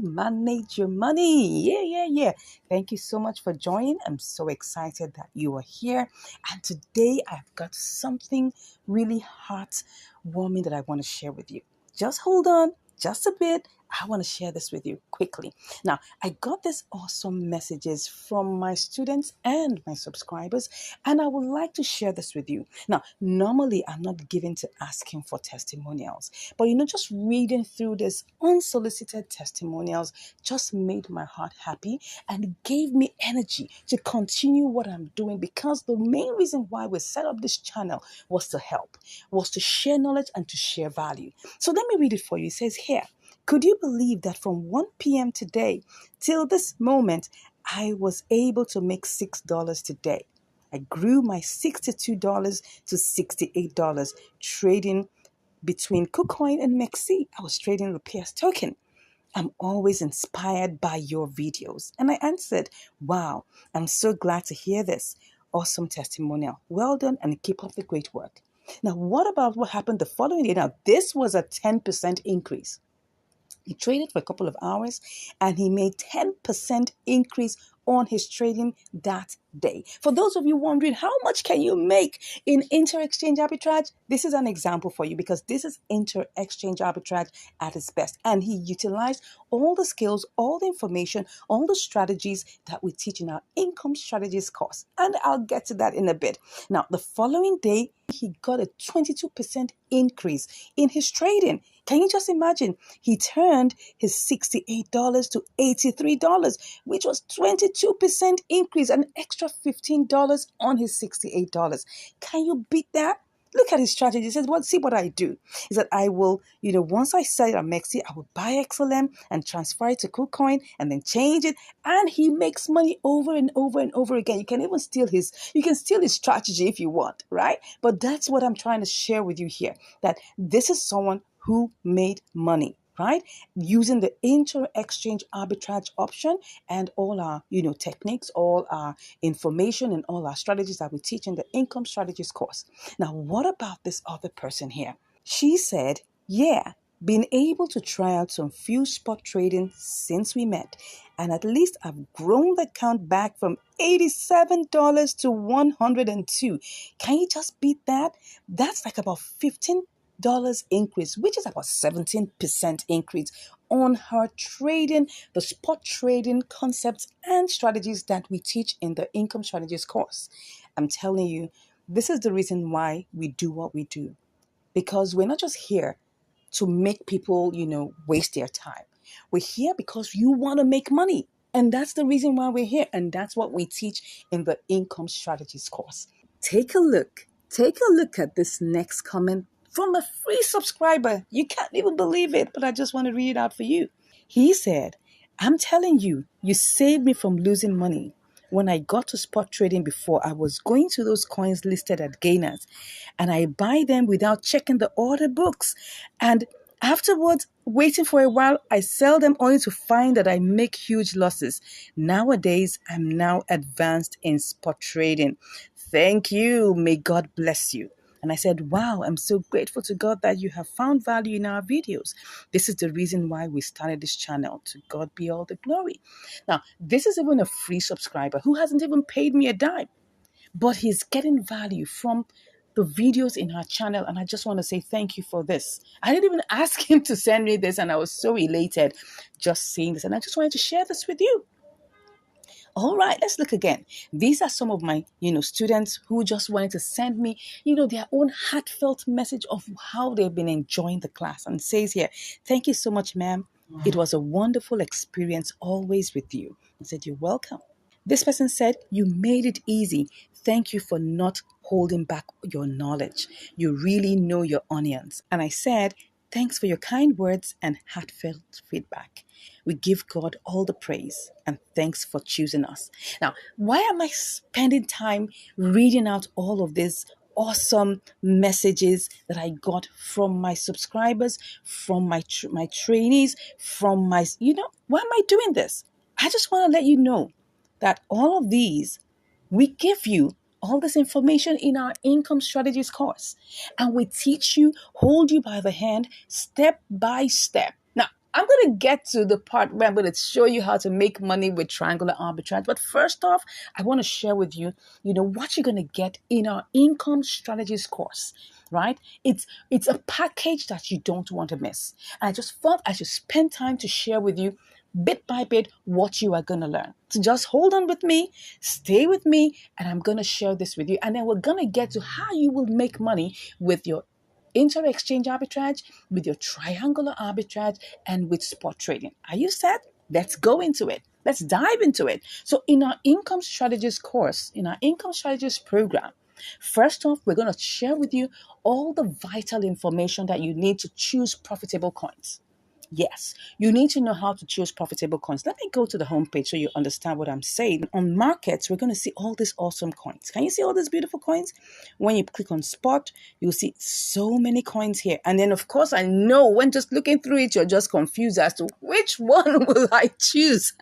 Manage your money. Yeah. Thank you so much for joining. I'm so excited that you are here. And today I've got something really heartwarming that I want to share with you. Just hold on, just a bit. I want to share this with you quickly. Now, I got this awesome messages from my students and my subscribers, and I would like to share this with you. Now, normally I'm not given to asking for testimonials, but just reading through this unsolicited testimonials just made my heart happy and gave me energy to continue what I'm doing, because the main reason why we set up this channel was to help, was to share knowledge and to share value. So let me read it for you. It says here, could you believe that from 1 p.m. today till this moment, I was able to make $6 today? I grew my $62 to $68, trading between KuCoin and MEXC. I was trading the PS token. I'm always inspired by your videos. And I answered, wow, I'm so glad to hear this. Awesome testimonial. Well done, and keep up the great work. Now, what about what happened the following day? Now, this was a 10% increase. He traded for a couple of hours and he made 10% increase on his trading that day. For those of you wondering, how much can you make in inter-exchange arbitrage? This is an example for you, because this is inter-exchange arbitrage at its best. And he utilized all the skills, all the information, all the strategies that we teach in our income strategies course. And I'll get to that in a bit. Now, the following day, he got a 22% increase in his trading. Can you just imagine? He turned his $68 to $83, which was 22% increase, an extra $15 on his $68. Can you beat that? Look at his strategy. He says, well, see what I do is that I will, once I sell it at MEXC, I will buy XLM and transfer it to KuCoin and then change it. And he makes money over and over and over again. You can even steal his strategy if you want, right? But that's what I'm trying to share with you here, that this is someone who made money, right? Using the inter-exchange arbitrage option and all our, techniques, all our information and all our strategies that we teach in the income strategies course. Now, what about this other person here? She said, yeah, been able to try out some few spot trading since we met. And at least I've grown the count back from $87 to $102. Can you just beat that? That's like about $15 increase, which is about 17% increase on her trading, the spot trading concepts and strategies that we teach in the income strategies course. I'm telling you, this is the reason why we do what we do, because we're not just here to make people, waste their time. We're here because you want to make money. And that's the reason why we're here. And that's what we teach in the income strategies course. Take a look. Take a look at this next comment from a free subscriber. You can't even believe it, but I just want to read it out for you. He said, I'm telling you, you saved me from losing money. When I got to spot trading before, I was going to those coins listed at gainers and I buy them without checking the order books. And afterwards, waiting for a while, I sell them only to find that I make huge losses. Nowadays, I'm now advanced in spot trading. Thank you. May God bless you. And I said, wow, I'm so grateful to God that you have found value in our videos. This is the reason why we started this channel. To God be all the glory. Now, this is even a free subscriber who hasn't even paid me a dime, but he's getting value from the videos in our channel. And I just want to say thank you for this. I didn't even ask him to send me this, and I was so elated just seeing this. And I just wanted to share this with you. All right, let's look again. These are some of my, students who just wanted to send me, their own heartfelt message of how they've been enjoying the class. And it says here, thank you so much, ma'am. It was a wonderful experience always with you. I said, you're welcome. This person said, you made it easy. Thank you for not holding back your knowledge. You really know your onions. And I said, thanks for your kind words and heartfelt feedback. We give God all the praise and thanks for choosing us. Now, why am I spending time reading out all of these awesome messages that I got from my subscribers, from my trainees, from my, why am I doing this? I just want to let you know that all of these, we give you all this information in our income strategies course, and we teach you, hold you by the hand, step by step. Now, I'm going to get to the part where I'm going to show you how to make money with triangular arbitrage. But first off, I want to share with you, what you're going to get in our income strategies course, right? It's a package that you don't want to miss. And I just thought I should spend time to share with you bit by bit what you are going to learn. So just hold on with me, stay with me, and I'm going to share this with you. And then we're going to get to how you will make money with your inter-exchange arbitrage, with your triangular arbitrage, and with spot trading. Are you set? Let's go into it. Let's dive into it. So in our income strategies course, in our income strategies program, first off, we're going to share with you all the vital information that you need to choose profitable coins. Yes, you need to know how to choose profitable coins. Let me go to the homepage so you understand what I'm saying. On markets, we're going to see all these awesome coins. Can you see all these beautiful coins? When you click on spot, you'll see so many coins here. And then, of course, I know when just looking through it, you're just confused as to which one will I choose?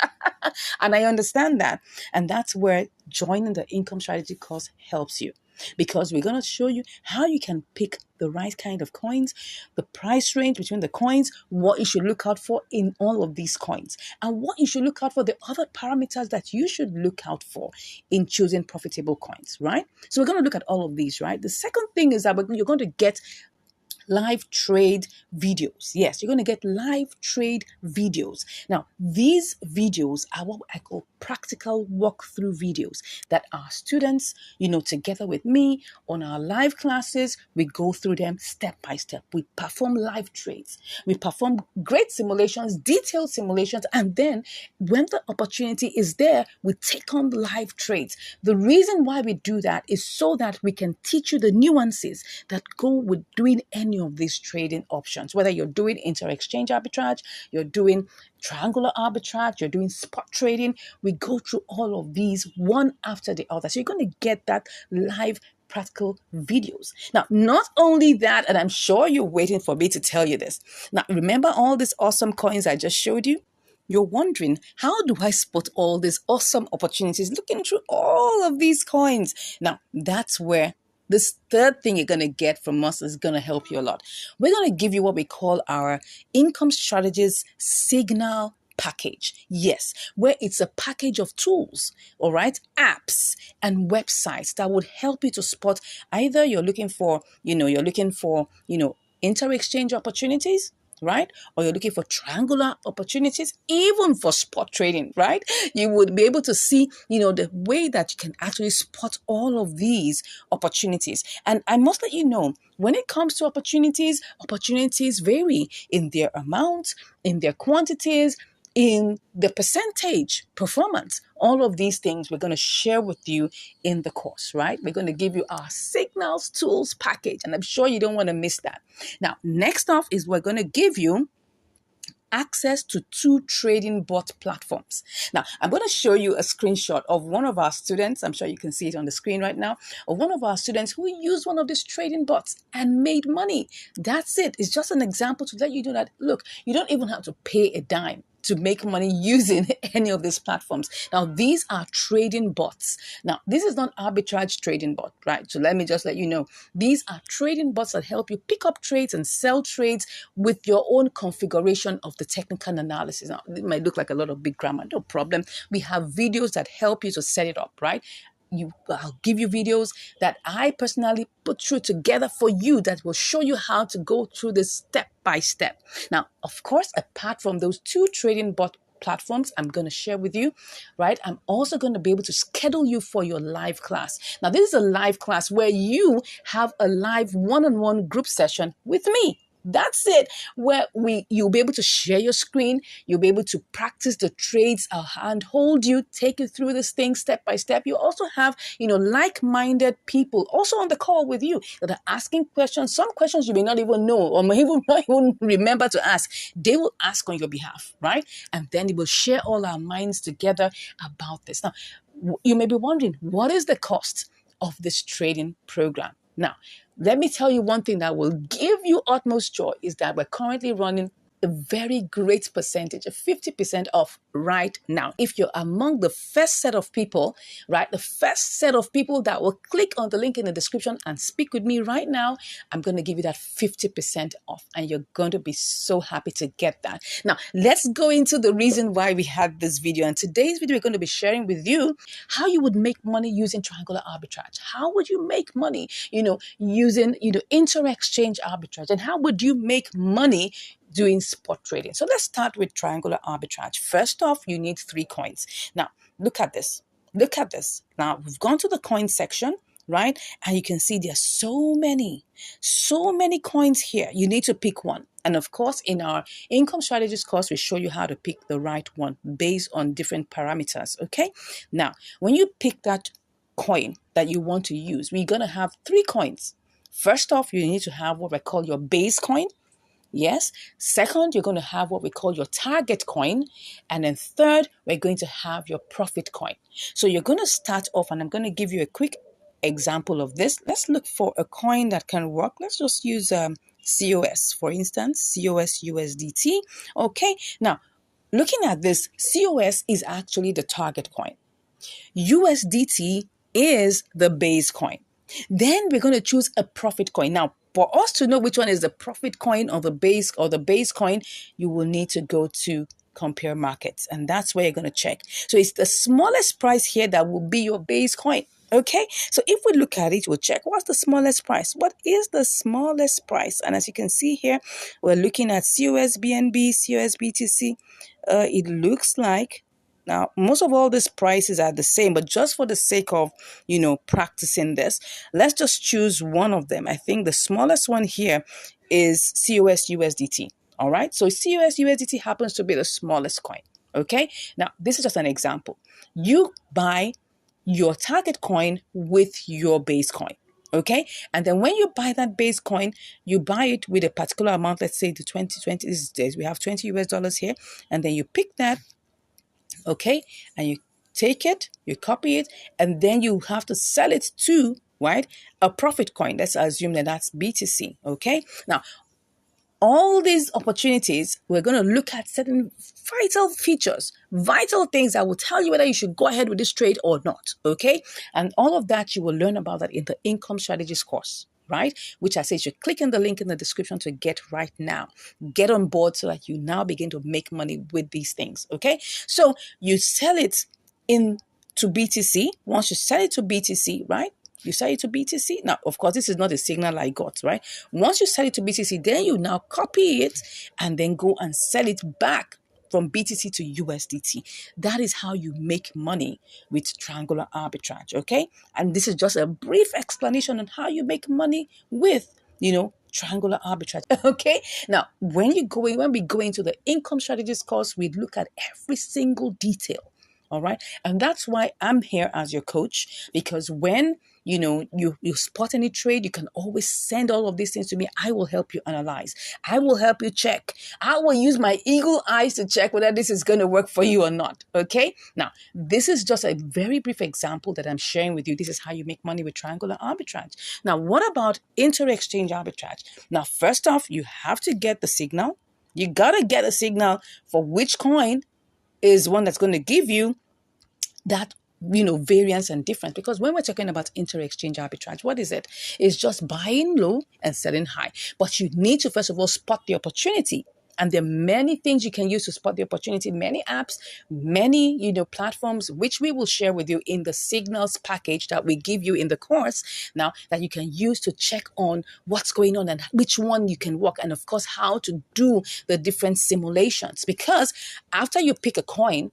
And I understand that. And that's where joining the income strategy course helps you. Because we're going to show you how you can pick the right kind of coins, the price range between the coins, what you should look out for in all of these coins, and what you should look out for, the other parameters that you should look out for in choosing profitable coins, right? So we're going to look at all of these, right? The second thing is that you're going to get live trade videos. Yes, you're going to get live trade videos. Now, these videos are what I call practical walkthrough videos that our students, together with me on our live classes, we go through them step by step. We perform live trades. We perform great simulations, detailed simulations, and then when the opportunity is there, we take on the live trades. The reason why we do that is so that we can teach you the nuances that go with doing any of these trading options, whether you're doing inter-exchange arbitrage, you're doing triangular arbitrage, you're doing spot trading. We go through all of these one after the other. So you're going to get that live practical videos. Now, not only that, and I'm sure you're waiting for me to tell you this. Now, remember all these awesome coins I just showed you? You're wondering, how do I spot all these awesome opportunities looking through all of these coins? Now, that's where this third thing you're going to get from us is going to help you a lot. We're going to give you what we call our income strategies signal package. Yes, where it's a package of tools, all right, apps and websites that would help you to spot either you're looking for, inter-exchange opportunities, right? Or you're looking for triangular opportunities, even for spot trading, right? You would be able to see, the way that you can actually spot all of these opportunities. And I must let you know, when it comes to opportunities vary in their amount, in their quantities, in the percentage performance. All of these things we're going to share with you in the course, right? We're going to give you our signals tools package, and I'm sure you don't want to miss that. Now, next off is we're going to give you access to 2 trading bot platforms. Now, I'm going to show you a screenshot of one of our students. I'm sure you can see it on the screen right now. Of one of our students who used one of these trading bots and made money. That's it. It's just an example to let you know that, look, you don't even have to pay a dime to make money using any of these platforms. Now, these are trading bots. Now, this is not arbitrage trading bot, right? So let me just let you know. These are trading bots that help you pick up trades and sell trades with your own configuration of the technical analysis. Now, it might look like a lot of big grammar, no problem. We have videos that help you to set it up, right? I'll give you videos that I personally put through together for you that will show you how to go through this step by step. Now, of course, apart from those 2 trading bot platforms I'm going to share with you, right? I'm also going to be able to schedule you for your live class. Now, this is a live class where you have a live one-on-one group session with me. That's it, where you'll be able to share your screen. You'll be able to practice the trades. I'll handhold you, take you through this thing step by step. You also have, like-minded people also on the call with you that are asking questions. Some questions you may not even know or may even not even remember to ask. They will ask on your behalf, right? And then we will share all our minds together about this. Now, you may be wondering, what is the cost of this trading program? Now, let me tell you one thing that will give you utmost joy is that we're currently running a very great percentage, a 50% off right now. If you're among the first set of people, right, the first set of people that will click on the link in the description and speak with me right now, I'm going to give you that 50% off, and you're going to be so happy to get that. Now, let's go into the reason why we had this video. And today's video, we're going to be sharing with you how you would make money using triangular arbitrage. How would you make money, using, inter-exchange arbitrage? And how would you make money doing spot trading? So let's start with triangular arbitrage. First off, you need 3 coins. Now, look at this. Look at this. Now, we've gone to the coin section, right? And you can see there's so many coins here. You need to pick one. And of course, in our income strategies course, we show you how to pick the right one based on different parameters, okay? Now, when you pick that coin that you want to use, we're going to have 3 coins. First off, you need to have what we call your base coin. Yes. Second, you're going to have what we call your target coin. And then third, we're going to have your profit coin. So you're going to start off, and I'm going to give you a quick example of this. Let's look for a coin that can work. Let's just use COS, for instance, COS USDT. Okay. Now, looking at this, COS is actually the target coin. USDT is the base coin. Then we're going to choose a profit coin. Now, for us to know which one is the profit coin or the base coin, you will need to go to compare markets. And that's where you're going to check. So it's the smallest price here that will be your base coin. Okay, so if we look at it, we'll check what's the smallest price. What is the smallest price? And as you can see here, we're looking at COS BNB, COS BTC. It looks like, now, most of all these prices are the same, but just for the sake of, practicing this, let's just choose one of them. I think the smallest one here is COS USDT. All right. So COS USDT happens to be the smallest coin. Okay. Now, this is just an example. You buy your target coin with your base coin. Okay. And then when you buy that base coin, you buy it with a particular amount. Let's say the 2020 these days, we have $20 here. And then you pick that. Okay, and you take it, you copy it, and then you have to sell it to, right, a profit coin. Let's assume that that's BTC. Okay, now all these opportunities, we're going to look at certain vital features, vital things that will tell you whether you should go ahead with this trade or not. Okay, and all of that you will learn about that in the income strategies course, right? Which I say you should click in the link in the description to get right now. Get on board so that you now begin to make money with these things, okay? So you sell it in to BTC. Once you sell it to BTC, right? You sell it to BTC. Now, of course, this is not a signal I got, right? Once you sell it to BTC, then you now copy it and then go and sell it back from BTC to USDT. That is how you make money with triangular arbitrage, okay? And this is just a brief explanation on how you make money with, triangular arbitrage, okay? Now, when we go into the income strategies course, we look at every single detail, all right? And that's why I'm here as your coach, because when you spot any trade, you can always send all of these things to me. I will help you analyze. I will help you check. I will use my eagle eyes to check whether this is going to work for you or not. Okay. Now, this is just a very brief example that I'm sharing with you. This is how you make money with triangular arbitrage. Now, what about inter-exchange arbitrage? Now, first off, you have to get the signal. You got to get a signal for which coin is one that's going to give you that variance and difference. Because when we're talking about inter-exchange arbitrage, what is it? It's just buying low and selling high. But you need to first of all spot the opportunity. And there are many things you can use to spot the opportunity, many apps, many, platforms, which we will share with you in the signals package that we give you in the course now, that you can use to check on what's going on and which one you can work. And of course, how to do the different simulations. Because after you pick a coin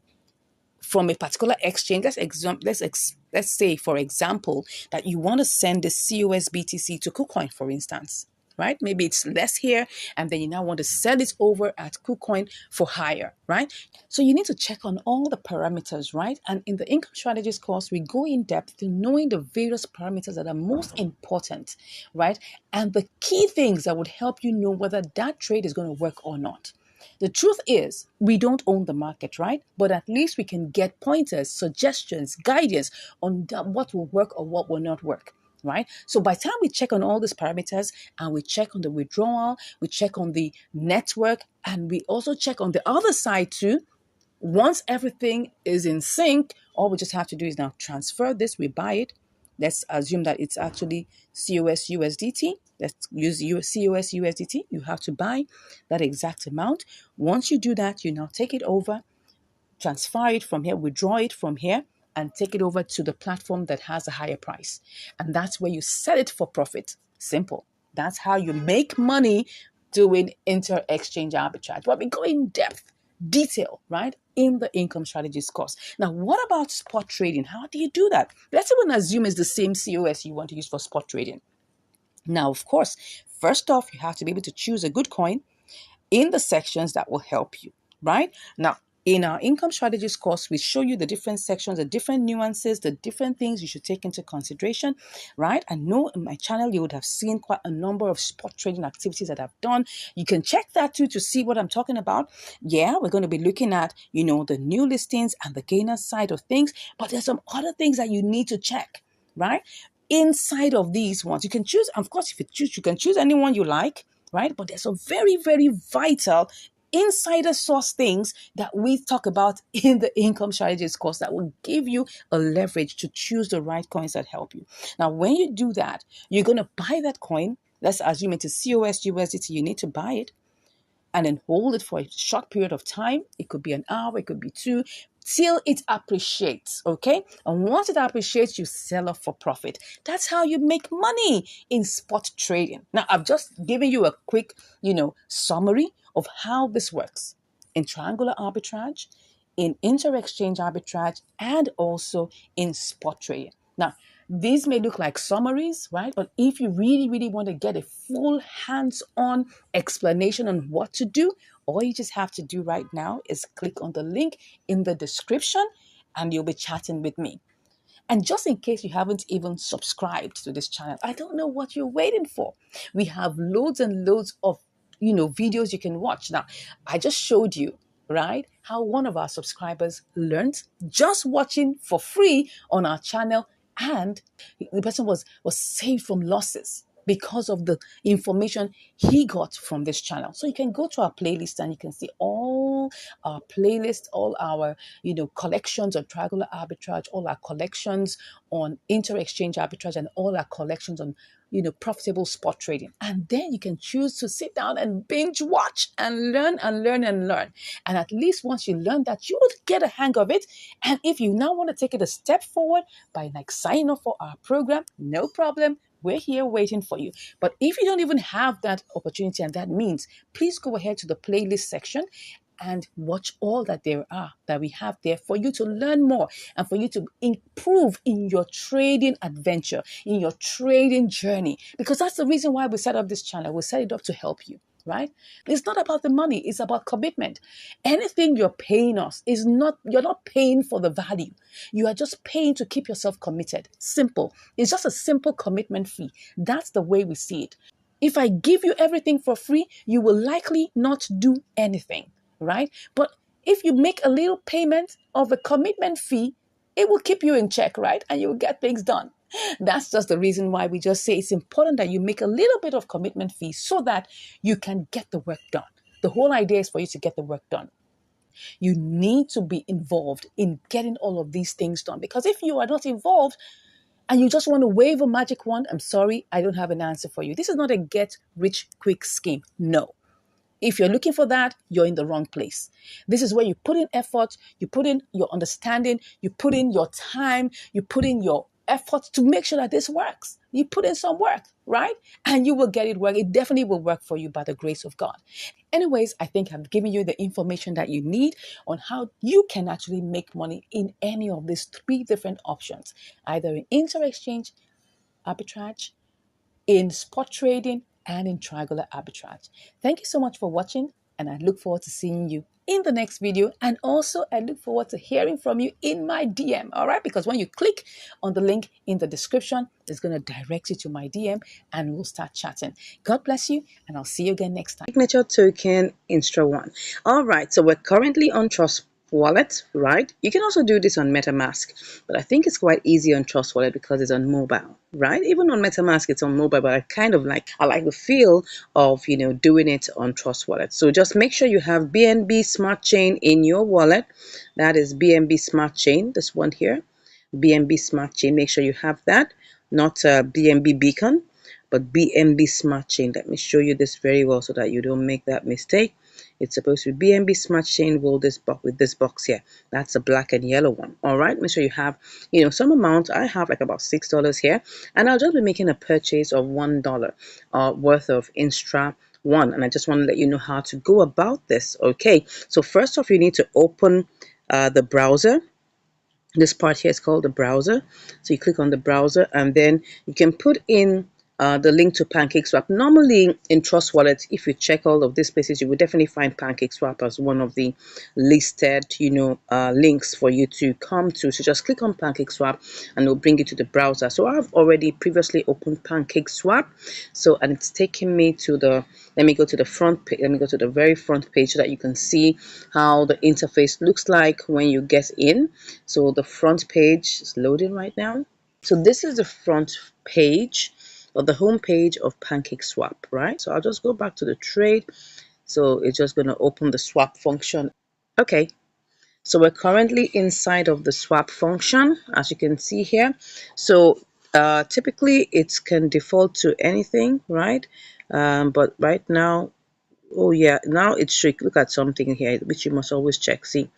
from a particular exchange, let's say, for example, that you want to send the COS BTC to KuCoin, for instance, right? Maybe it's less here, and then you now want to sell it over at KuCoin for higher, right? So you need to check on all the parameters, right? And in the income strategies course, we go in depth to knowing the various parameters that are most important, right? And the key things that would help you know whether that trade is going to work or not. The truth is, we don't own the market, right? But at least we can get pointers, suggestions, guidance on what will work or what will not work. right? So by the time we check on all these parameters and we check on the withdrawal, we check on the network, and we also check on the other side too, once everything is in sync, all we just have to do is now transfer this. We buy it. Let's assume that it's actually COS USDT. Let's use COS USDT. You have to buy that exact amount. Once you do that, you now take it over, transfer it from here, withdraw it from here, and take it over to the platform that has a higher price. And that's where you sell it for profit. Simple. That's how you make money doing inter-exchange arbitrage. But we go in depth, detail, right, in the income strategies course. Now, what about spot trading? How do you do that? Let's even assume it's the same COS you want to use for spot trading. Now, of course, first off, you have to be able to choose a good coin in the sections that will help you, right? Now, in our income strategies course, we show you the different sections, the different nuances, the different things you should take into consideration, right? I know in my channel, you would have seen quite a number of spot trading activities that I've done. You can check that too to see what I'm talking about. Yeah, we're going to be looking at, the new listings and the gainer side of things, but there's some other things that you need to check, right? Inside of these ones, you can choose, of course, if you choose, you can choose anyone you like, right? But there's some very, very vital insider source things that we talk about in the income strategies course that will give you a leverage to choose the right coins that help you. Now, when you do that, you're going to buy that coin. Let's assume it's a COS USDT. You need to buy it and then hold it for a short period of time. It could be an hour, it could be two, till it appreciates, okay? And once it appreciates, you sell off for profit. That's how you make money in spot trading. Now, I've just given you a quick, summary of how this works in triangular arbitrage, in inter-exchange arbitrage, and also in spot trading. Now, these may look like summaries, right? But if you really, really want to get a full hands-on explanation on what to do, all you just have to do right now is click on the link in the description and you'll be chatting with me. And just in case you haven't even subscribed to this channel, I don't know what you're waiting for. We have loads and loads of, videos you can watch. Now, I just showed you, right, how one of our subscribers learned just watching for free on our channel, and the person was saved from losses because of the information he got from this channel. So you can go to our playlist and you can see all our playlists, all our, collections on triangular arbitrage, all our collections on inter-exchange arbitrage, and all our collections on, profitable spot trading. And then you can choose to sit down and binge watch and learn and learn and learn. And at least once you learn that, you will get a hang of it. And if you now want to take it a step forward by signing up for our program, no problem. We're here waiting for you. But if you don't even have that opportunity and that means, please go ahead to the playlist section and watch all that we have there for you to learn more and for you to improve in your trading adventure, in your trading journey. Because that's the reason why we set up this channel. We set it up to help you. Right? It's not about the money. It's about commitment. Anything you're paying us you're not paying for the value. You are just paying to keep yourself committed. Simple. It's just a simple commitment fee. That's the way we see it. If I give you everything for free, you will likely not do anything, right? But if you make a little payment of a commitment fee, it will keep you in check, right? And you will get things done. That's just the reason why we just say it's important that you make a little bit of commitment fee so that you can get the work done. The whole idea is for you to get the work done. You need to be involved in getting all of these things done, because if you are not involved and you just want to wave a magic wand, I'm sorry, I don't have an answer for you. This is not a get rich quick scheme. No. If you're looking for that, you're in the wrong place. This is where you put in effort, you put in your understanding, you put in your time, you put in your effort to make sure that this works. You put in some work, right? And you will get it work. It definitely will work for you by the grace of God. Anyways, I think I've given you the information that you need on how you can actually make money in any of these three different options, either in inter-exchange arbitrage, in spot trading, and in triangular arbitrage. Thank you so much for watching, and I look forward to seeing you in the next video. And also, I look forward to hearing from you in my DM, all right? Because when you click on the link in the description, it's going to direct you to my DM, and we'll start chatting. God bless you, and I'll see you again next time. Signature token, Instra One. All right, so we're currently on Trust wallet, right? You can also do this on MetaMask, but I think it's quite easy on Trust Wallet because it's on mobile, right? Even on MetaMask, it's on mobile, but I like the feel of doing it on Trust Wallet. So just make sure you have BNB Smart Chain in your wallet. That is BNB Smart Chain, this one here, BNB Smart Chain. Make sure you have that, not BNB Beacon, but BNB Smart Chain. Let me show you this very well so that you don't make that mistake. It's supposed to be BNB Smart Chain will this box with this box here. That's a black and yellow one. All right, make sure you have some amount. I have like about $6 here, and I'll just be making a purchase of $1 worth of Instra One, and I just want to let you know how to go about this. Okay, so first off, you need to open the browser. This part here is called the browser. So you click on the browser, and then you can put in the link to PancakeSwap. Normally in Trust Wallet, if you check all of these places, you will definitely find PancakeSwap as one of the listed links for you to come to. So just click on PancakeSwap and it'll bring you to the browser. So I've already previously opened PancakeSwap, so and it's taking me to the, let me go to the front page, let me go to the very front page so that you can see how the interface looks like when you get in. So the front page is loading right now. So this is the front page or the home page of PancakeSwap, right? So I'll just go back to the trade. So it's just going to open the swap function. Okay, so we're currently inside of the swap function, as you can see here. So typically it can default to anything, right? But right now, oh yeah, now it should look at something here, which you must always check. See,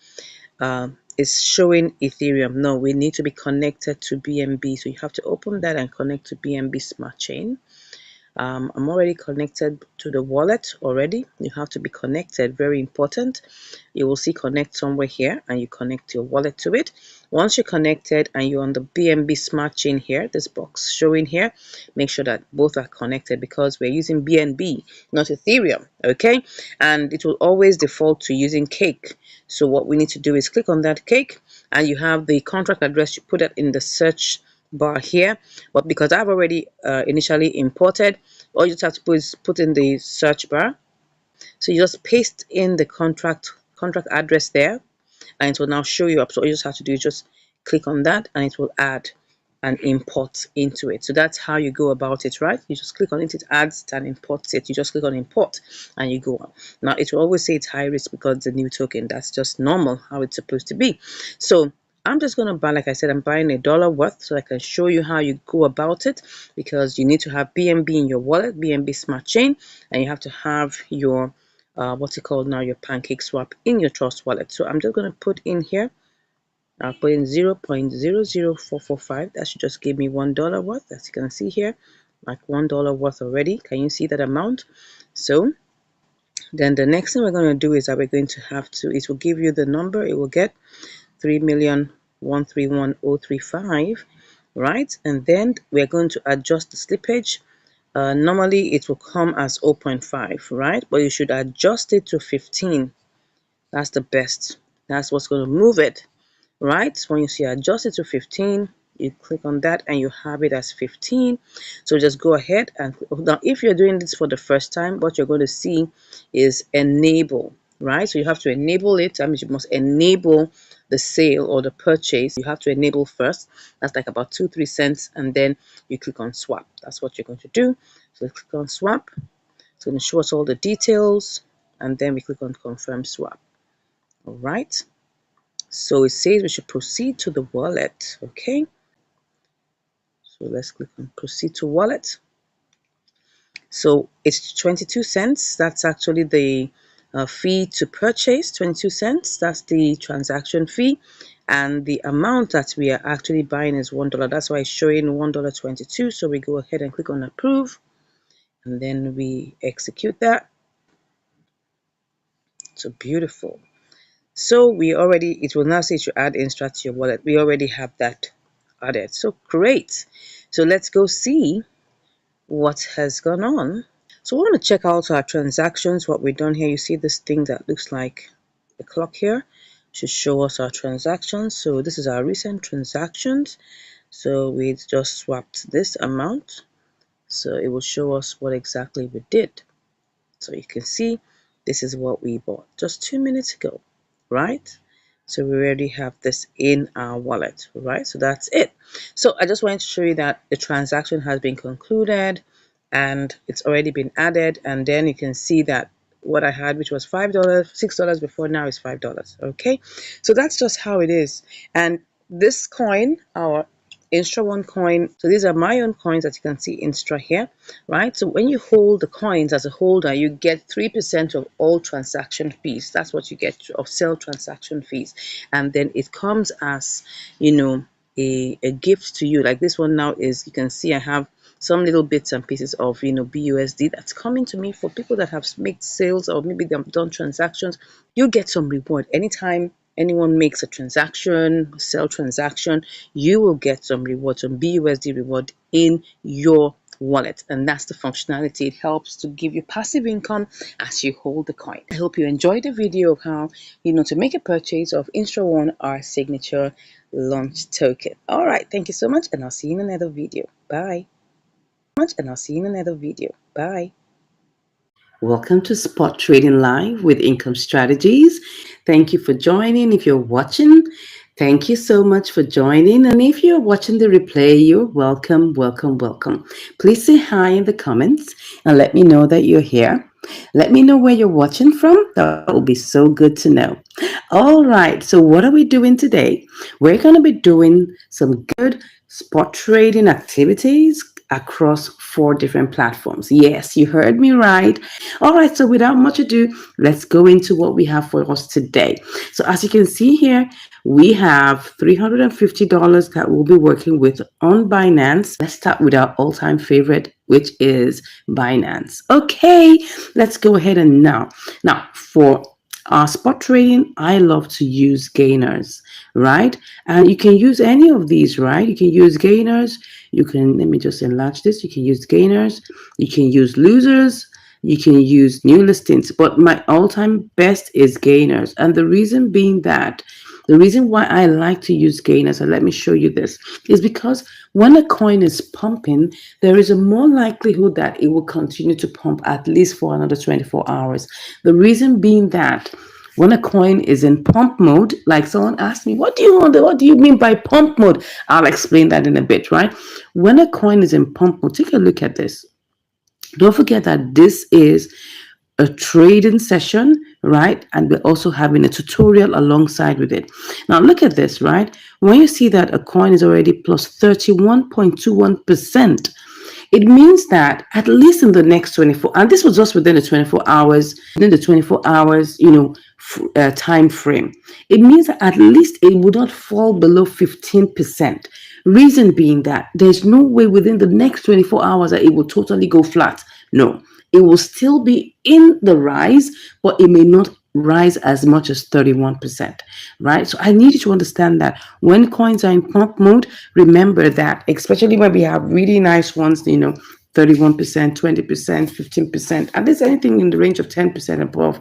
it's showing Ethereum. No, we need to be connected to BNB. So you have to open that and connect to BNB Smart Chain. I'm already connected to the wallet already. You have to be connected, very important. You will see connect somewhere here and you connect your wallet to it. Once you're connected and you're on the BNB Smart Chain here, this box showing here, make sure that both are connected because we're using BNB, not Ethereum, okay? And it will always default to using Cake. So what we need to do is click on that Cake and you have the contract address, you put it in the search bar here, but because I've already initially imported, all you just have to put in the search bar. So you just paste in the contract address there and it will now show you up. So all you just have to do is just click on that and it will add and import into it. So that's how you go about it, right? You just click on it, it adds it and imports it. You just click on import and you go on. Now it will always say it's high risk because it's a new token. That's just normal how it's supposed to be. So I'm just going to buy, like I said, I'm buying $1 worth so I can show you how you go about it, because you need to have BNB in your wallet, BNB Smart Chain, and you have to have your what's it called now, your PancakeSwap in your Trust Wallet. So I'm just going to put in here, I'll put in 0.00445. That should just give me $1 worth, as you can see here, like $1 worth already. Can you see that amount? So then the next thing we're going to do is that we're going to have to, it will give you the number, it will get 3,131,035, right? And then we're going to adjust the slippage. Normally it will come as 0.5, right? But you should adjust it to 15. That's the best. That's what's going to move it, right? When you see adjust it to 15, you click on that and you have it as 15. So just go ahead and now if you're doing this for the first time, what you're going to see is enable, right? So you have to enable it. That means you must enable the sale or the purchase. You have to enable first. That's like about 2-3 cents, and then you click on swap. That's what you're going to do. So click on swap. It's going to show us all the details, and then we click on confirm swap. All right, so it says we should proceed to the wallet. Okay, so let's click on proceed to wallet. So it's 22 cents. That's actually the fee to purchase, 22 cents. That's the transaction fee, and the amount that we are actually buying is $1. That's why it's showing $1.22. So we go ahead and click on approve, and then we execute that. So beautiful. So we already, it will now say to add Instra to your wallet. We already have that added. So great. So let's go see what has gone on. So we want to check out our transactions, what we've done here. You see this thing that looks like the clock here should show us our transactions. So this is our recent transactions. So we just swapped this amount. So it will show us what exactly we did. So you can see this is what we bought just 2 minutes ago, right? So we already have this in our wallet, right? So that's it. So I just wanted to show you that the transaction has been concluded and it's already been added. And then you can see that what I had, which was $5, $6 before, now is $5. Okay. So that's just how it is. And this coin, our Instra One coin. So these are my own coins that you can see Instra here, right? So when you hold the coins as a holder, you get 3% of all transaction fees. That's what you get of sell transaction fees. And then it comes as, a gift to you. Like this one now is, you can see I have some little bits and pieces of, BUSD that's coming to me for people that have made sales, or maybe they've done transactions. You get some reward anytime anyone makes a transaction, sell transaction, you will get some reward, some BUSD reward in your wallet. And that's the functionality. It helps to give you passive income as you hold the coin. I hope you enjoyed the video of how, to make a purchase of Instra One, our signature launch token. All right. Thank you so much. And I'll see you in another video. Bye. Bye. Welcome to Spot Trading Live with Income Strategies. Thank you for joining. If you're watching, thank you so much for joining. And if you're watching the replay, you're welcome, welcome, welcome. Please say hi in the comments and let me know that you're here. Let me know where you're watching from. That will be so good to know. All right. So what are we doing today? We're going to be doing some good spot trading activities across 4 different platforms. Yes, you heard me right. All right, so without much ado, let's go into what we have for us today. So as you can see here, we have $350 that we'll be working with on Binance. Let's start with our all-time favorite, which is Binance. Okay, let's go ahead and now for spot trading, I love to use gainers, right? And you can use any of these, right? You can use gainers. You can, let me just enlarge this. You can use gainers. You can use losers. You can use new listings. But my all-time best is gainers. And the reason being that, the reason why I like to use gainers, and let me show you this, is because when a coin is pumping, there is a more likelihood that it will continue to pump at least for another 24 hours. The reason being that when a coin is in pump mode, like someone asked me, what do you mean by pump mode? I'll explain that in a bit, right? When a coin is in pump mode, take a look at this. Don't forget that this is a trading session, right? And we're also having a tutorial alongside with it. Now look at this, right? When you see that a coin is already plus 31.21%, it means that at least in the next 24, and this was just within the 24 hours, time frame, it means that at least it would not fall below 15%. Reason being that there's no way within the next 24 hours that it will totally go flat. No, it will still be in the rise, but it may not rise as much as 31%, right? So I need you to understand that when coins are in pump mode, remember that, especially when we have really nice ones, 31%, 20%, 15%, and there's anything in the range of 10% above,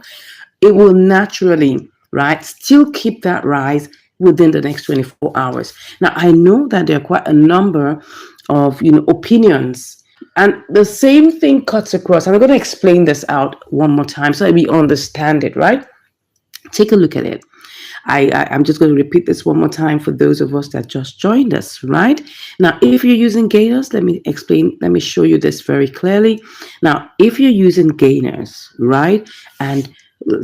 it will naturally, right, still keep that rise within the next 24 hours. Now, I know that there are quite a number of, opinions, and the same thing cuts across. I'm going to explain this out one more time so that we understand it, right? Take a look at it. I'm just going to repeat this one more time for those of us that just joined us, right? Now, if you're using gainers, let me show you this very clearly. Now, if you're using gainers, right, and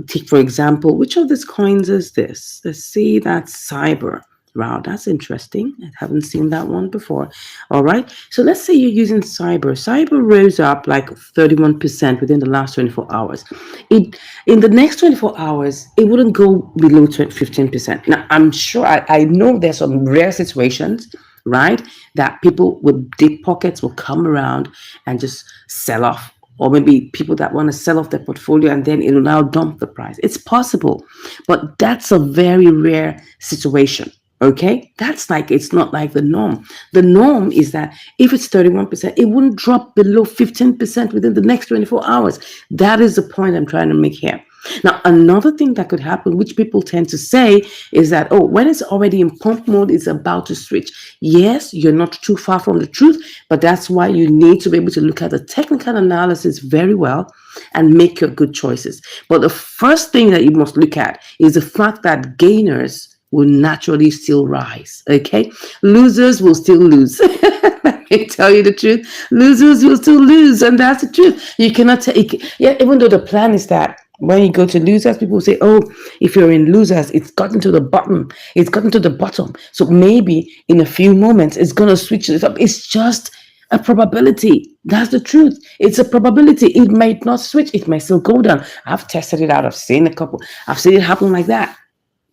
take, for example, which of these coins is this? Let's see, that's Cyber. Wow, that's interesting. I haven't seen that one before. All right. So let's say you're using Cyber. Cyber rose up like 31% within the last 24 hours. In the next 24 hours, it wouldn't go below 15%. Now, I'm sure, I know there's some rare situations, right, that people with deep pockets will come around and just sell off. Or maybe people that want to sell off their portfolio and then it will now dump the price. It's possible, but that's a very rare situation. Okay, it's not like the norm. The norm is that if it's 31%, it wouldn't drop below 15% within the next 24 hours. That is the point I'm trying to make here. Now, another thing that could happen, which people tend to say, is that, oh, when it's already in pump mode, it's about to switch. Yes, you're not too far from the truth, but that's why you need to be able to look at the technical analysis very well and make your good choices. But the first thing that you must look at is the fact that gainers will naturally still rise. Okay, losers will still lose. Let me tell you the truth. Losers will still lose, and that's the truth. You cannot take. Yeah, even though the plan is that when you go to losers, people say, "Oh, if you're in losers, it's gotten to the bottom. It's gotten to the bottom. So maybe in a few moments, it's gonna switch it up." It's just a probability. That's the truth. It's a probability. It might not switch. It might still go down. I've tested it out. I've seen a couple. I've seen it happen like that.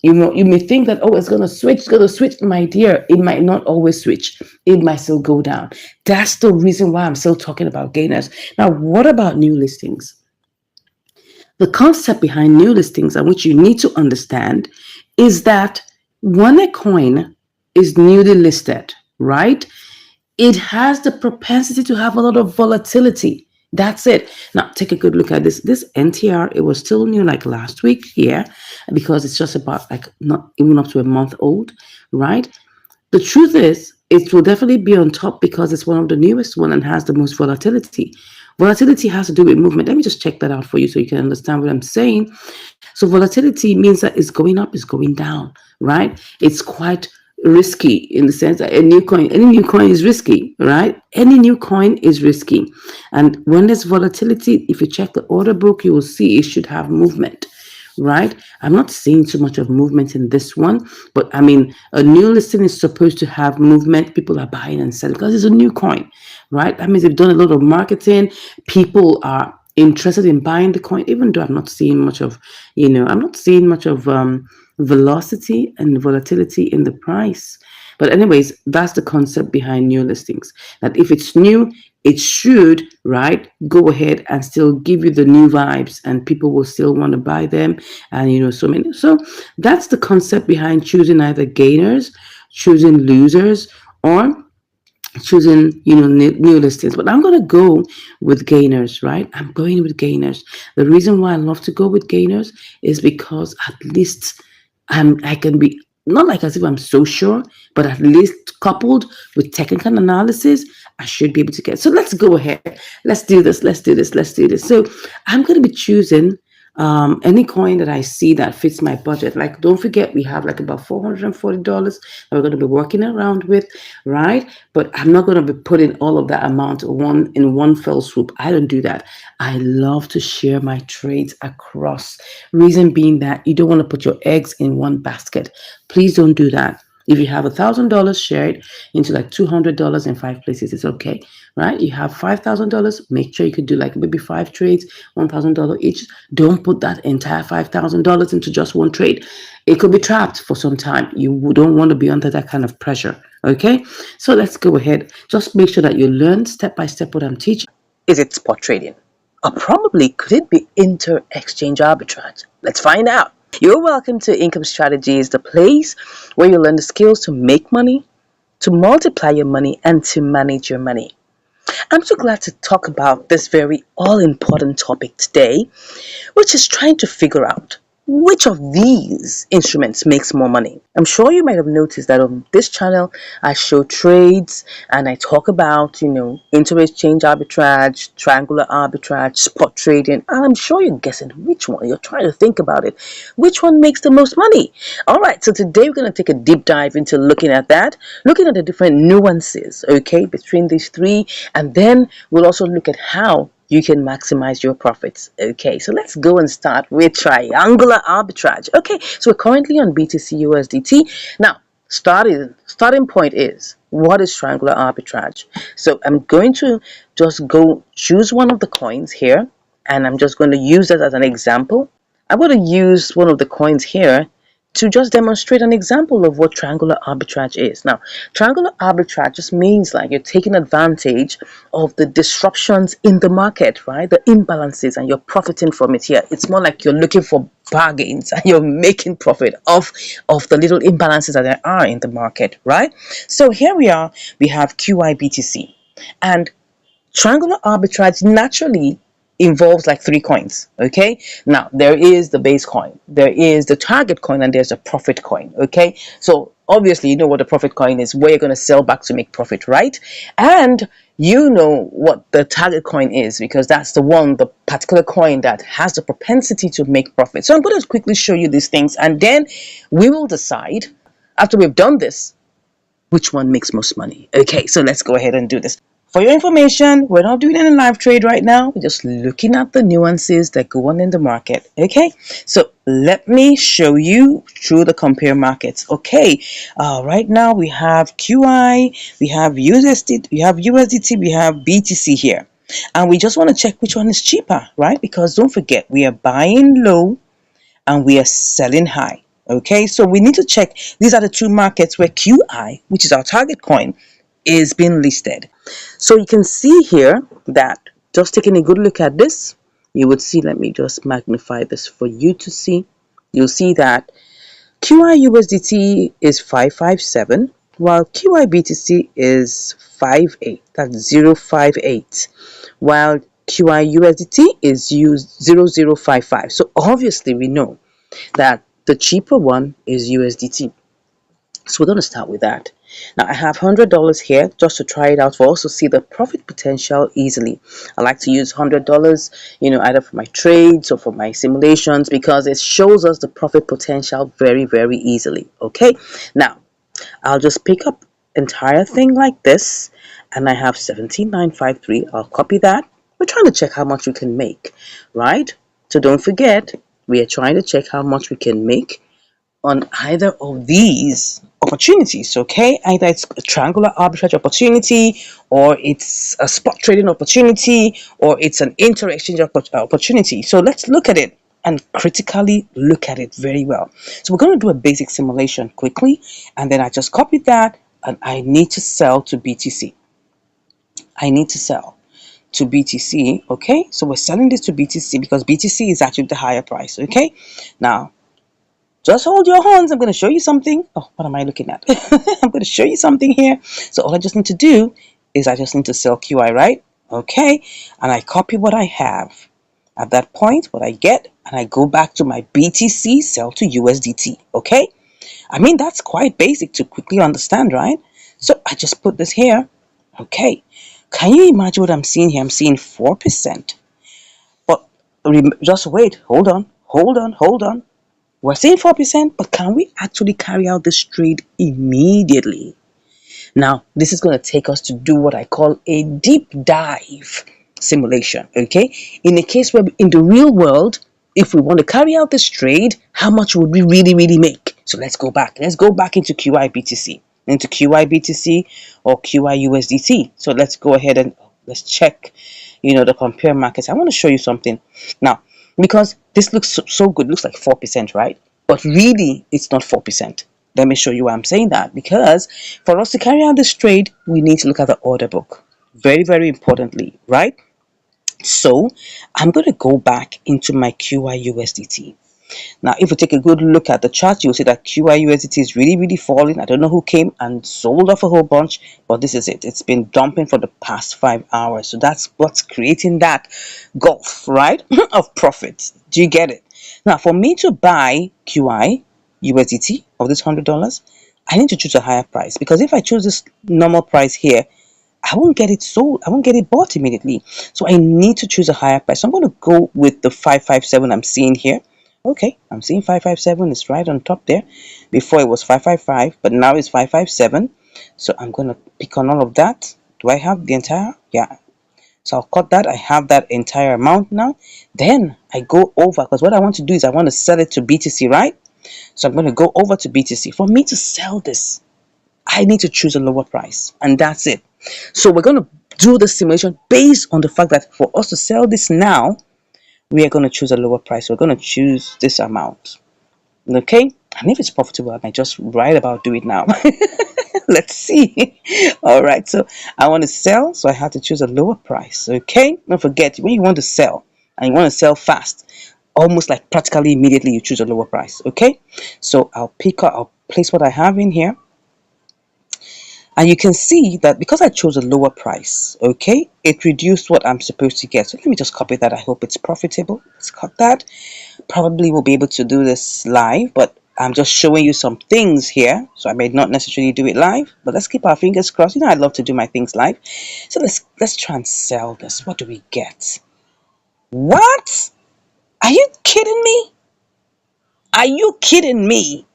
You may think that, oh, it's gonna switch, my dear. It might not always switch. It might still go down. That's the reason why I'm still talking about gainers. Now, what about new listings? The concept behind new listings, and which you need to understand, is that when a coin is newly listed, right? It has the propensity to have a lot of volatility. That's it. Now, take a good look at this. This NTR, it was still new like last week here because it's just about like not even up to a month old, right? The truth is, it will definitely be on top because it's one of the newest one and has the most volatility. Volatility has to do with movement. Let me just check that out for you so you can understand what I'm saying. So volatility means that it's going up, it's going down, right? It's quite risky in the sense that any new coin is risky, right? Any new coin is risky. And when there's volatility, if you check the order book, you will see it should have movement, right? I'm not seeing too much of movement in this one, but I mean, a new listing is supposed to have movement. People are buying and selling because it's a new coin, right? That means they've done a lot of marketing. People are interested in buying the coin, even though I'm not seeing much of, I'm not seeing much of velocity and volatility in the price. But anyways, that's the concept behind new listings. That if it's new, it should, right, go ahead and still give you the new vibes and people will still want to buy them. And so many. So that's the concept behind choosing either gainers, choosing losers, or choosing new listings. But I'm going to go with gainers, right? I'm going with gainers. The reason why I love to go with gainers is because at least I can be not like as if I'm so sure, but at least coupled with technical analysis, I should be able to get. So let's go ahead. Let's do this. Let's do this. Let's do this. So I'm going to be choosing any coin that I see that fits my budget. Like, don't forget, we have like about $440 that we're going to be working around with, right? But I'm not going to be putting all of that amount in one fell swoop. I don't do that. I love to share my trades across. Reason being that you don't want to put your eggs in one basket. Please don't do that. If you have $1,000, share it into like $200 in 5 places. It's okay, right? You have $5,000. Make sure you could do like maybe 5 trades, $1,000 each. Don't put that entire $5,000 into just one trade. It could be trapped for some time. You don't want to be under that kind of pressure. Okay, so let's go ahead. Just make sure that you learn step by step what I'm teaching. Is it spot trading? Or probably could it be inter-exchange arbitrage? Let's find out. You're welcome to Income Strategies, the place where you learn the skills to make money, to multiply your money, and to manage your money. I'm so glad to talk about this very all-important topic today, which is trying to figure out which of these instruments makes more money. I'm sure you might have noticed that on this channel, I show trades and I talk about, inter-exchange arbitrage, triangular arbitrage, spot trading, and I'm sure you're guessing which one. You're trying to think about it. Which one makes the most money? All right, so today we're going to take a deep dive into looking at that, looking at the different nuances, okay, between these three, and then we'll also look at how you can maximize your profits. Okay, so let's go and start with triangular arbitrage. Okay, so we're currently on BTC USDT. Now, starting point is, what is triangular arbitrage? So I'm going to just go choose one of the coins here, and I'm just going to use that as an example. I'm going to use one of the coins here to just demonstrate an example of what triangular arbitrage is. Now, triangular arbitrage just means like you're taking advantage of the disruptions in the market, right? The imbalances, and you're profiting from it here. It's more like you're looking for bargains and you're making profit of the little imbalances that there are in the market, right? So here we are, we have QIBTC, and triangular arbitrage naturally involves like three coins. Okay, now there is the base coin, there is the target coin, and there's a profit coin. Okay, so obviously you know what the profit coin is, where you're going to sell back to make profit, right? And you know what the target coin is, because that's the particular coin that has the propensity to make profit. So I'm going to quickly show you these things, and then we will decide, after we've done this, which one makes most money. Okay, so let's go ahead and do this. For your information, we're not doing any live trade right now. We're just looking at the nuances that go on in the market. Okay, so let me show you through the compare markets. Okay, right now we have QI, we have USDT, we have BTC here. And we just want to check which one is cheaper, right? Because don't forget, we are buying low and we are selling high. Okay, so we need to check. These are the two markets where QI, which is our target coin, is being listed. So you can see here that, just taking a good look at this, you would see, let me just magnify this for you to see. You'll see that QI USDT is 557, while QI BTC is 58. That's 058. While QI USDT is used 0055. So obviously we know that the cheaper one is USDT. So we're going to start with that. Now I have $100 here just to try it out, for also see the profit potential easily. I like to use $100, either for my trades or for my simulations, because it shows us the profit potential very, very easily. Okay, now I'll just pick up entire thing like this, and I have 17953. I'll copy that. We're trying to check how much we can make, right? So don't forget, we are trying to check how much we can make on either of these opportunities. Okay, either it's a triangular arbitrage opportunity, or it's a spot trading opportunity, or it's an inter-exchange opportunity. So let's look at it and critically look at it very well. So we're going to do a basic simulation quickly, and then I just copied that, and I need to sell to BTC. I need to sell to BTC. Okay, so we're selling this to BTC because BTC is actually the higher price. Okay, now just hold your horns. I'm going to show you something. Oh, what am I looking at? I'm going to show you something here. So all I just need to do is I just need to sell QI, right? Okay, and I copy what I have at that point, what I get, and I go back to my BTC, sell to USDT. Okay, I mean, that's quite basic to quickly understand, right? So I just put this here. Okay, can you imagine what I'm seeing here? I'm seeing 4%. But just wait, hold on. We're seeing 4%, but can we actually carry out this trade immediately? Now, this is going to take us to do what I call a deep dive simulation. Okay, in a case where in the real world, if we want to carry out this trade, how much would we really make? So let's go back into QI BTC or QI USDT. So let's go ahead and let's check the compare markets. I want to show you something now, because this looks so good. It looks like 4%, right? But really it's not 4%. Let me show you why I'm saying that. Because for us to carry out this trade, we need to look at the order book very, very importantly, right? So I'm going to go back into my QI USDT. Now, if we take a good look at the chart, you'll see that QI USDT is really, really falling. I don't know who came and sold off a whole bunch, but this is it. It's been dumping for the past 5 hours. So that's what's creating that gulf, right, of profit. Do you get it? Now, for me to buy QI USDT of this $100, I need to choose a higher price, because if I choose this normal price here, I won't get it sold. I won't get it bought immediately. So I need to choose a higher price. So I'm going to go with the 557 I'm seeing here. Okay, I'm seeing 557. It's right on top there. Before it was 555, but now it's 557. So I'm going to pick on all of that. Do I have the entire? Yeah. So I'll cut that. I have that entire amount now. Then I go over, because what I want to do is I want to sell it to BTC, right? So I'm going to go over to BTC. For me to sell this, I need to choose a lower price, and that's it. So we're going to do the simulation based on the fact that for us to sell this now, we are going to choose a lower price. We're going to choose this amount. Okay, and if it's profitable, I might just write about do it now. Let's see. All right, so I want to sell, so I have to choose a lower price. Okay, don't forget, when you want to sell and you want to sell fast, almost like practically immediately, you choose a lower price. Okay, so I'll place what I have in here. And you can see that because I chose a lower price, okay, it reduced what I'm supposed to get. So let me just copy that. I hope it's profitable. Let's cut that. Probably will be able to do this live, but I'm just showing you some things here. So I may not necessarily do it live, but let's keep our fingers crossed. You know, I love to do my things live. So let's try and sell this. What do we get? What? Are you kidding me? Are you kidding me?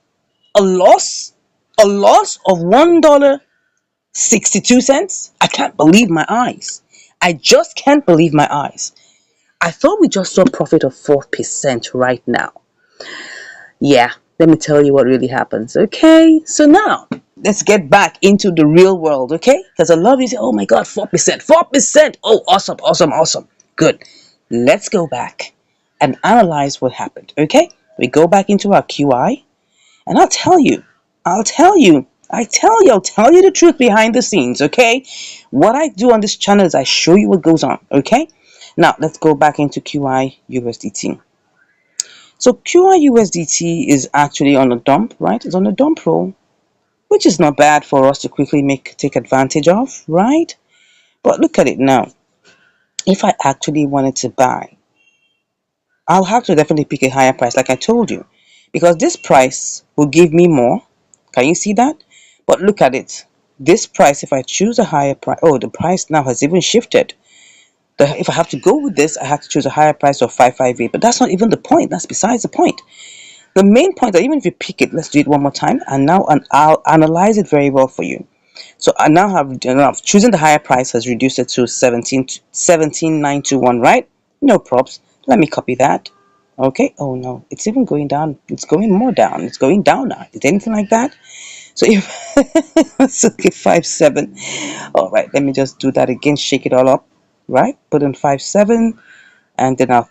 A loss? A loss of $1.62? I can't believe my eyes. I just can't believe my eyes. I thought we just saw profit of 4% right now. Yeah, let me tell you what really happens. Okay, so now let's get back into the real world. Okay, because I love you. Say, oh my God, 4%, 4%. Oh, awesome, awesome, awesome. Good. Let's go back and analyze what happened. Okay, we go back into our QI, and I'll tell you, I'll tell you the truth behind the scenes. Okay, what I do on this channel is I show you what goes on. Okay, now let's go back into QI USDT. So QRUSDT is actually on a dump, right? It's on a dump roll, which is not bad for us to quickly take advantage of, right? But look at it now. If I actually wanted to buy, I'll have to definitely pick a higher price, like I told you, because this price will give me more. Can you see that? But look at it. This price, if I choose a higher price, oh, the price now has even shifted. If I have to go with this, I have to choose a higher price of 558. But that's not even the point. That's besides the point. The main point that even if you pick it, let's do it one more time, and now I'll analyze it very well for you. So I now have choosing the higher price has reduced it to 17,921, right? No props. Let me copy that. Okay. Oh no, it's even going down. It's going more down. It's going down now. Is anything like that? So if let's okay, 57. All right. Let me just do that again. Shake it all up. Right. Put in 57, and then I'll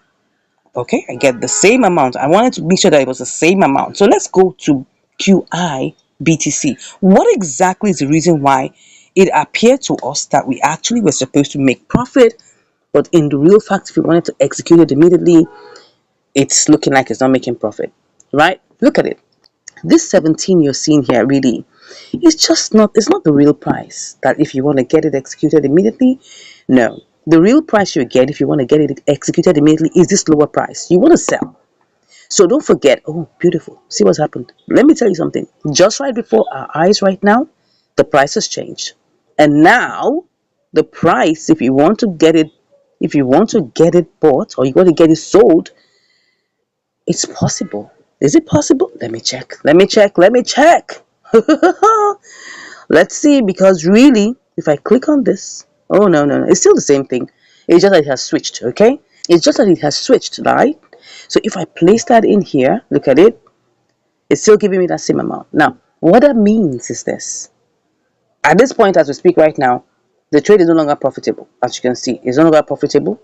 okay, I get the same amount. I wanted to make sure that it was the same amount. So let's go to QI BTC. What exactly is the reason why it appeared to us that we actually were supposed to make profit, but in the real fact, if we wanted to execute it immediately, it's looking like it's not making profit, right? Look at it. This 17 you're seeing here really it's not the real price that if you want to get it executed immediately. No, the real price you get if you want to get it executed immediately is this lower price you want to sell. So don't forget. Oh, beautiful. See what's happened. Let me tell you something. Just right before our eyes right now, the price has changed. And now the price, if you want to get it bought or you want to get it sold, it's possible. Is it possible? Let me check. Let me check. Let me check. Let's see, because really, if I click on this, oh no, no, no, it's still the same thing. It's just that it has switched, okay? It's just that it has switched, right? So if I place that in here, look at it, it's still giving me that same amount. Now, what that means is this. At this point, as we speak right now, the trade is no longer profitable. As you can see, it's no longer profitable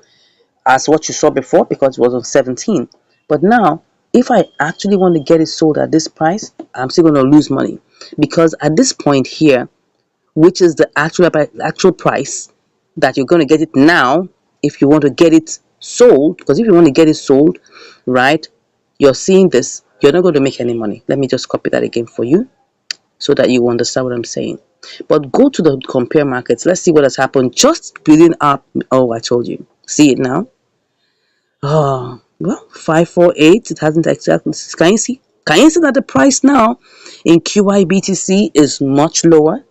as what you saw before because it was on 17. But now, if I actually want to get it sold at this price, I'm still going to lose money because at this point here, which is the actual price that you're going to get it now, if you want to get it sold, because if you want to get it sold, right, you're seeing this, you're not going to make any money. Let me just copy that again for you so that you understand what I'm saying. But go to the compare markets. Let's see what has happened just building up. Oh, I told you. See it now. Oh, well, 548. It hasn't exactly. Can you see? Can you see that the price now in QIBTC is much lower?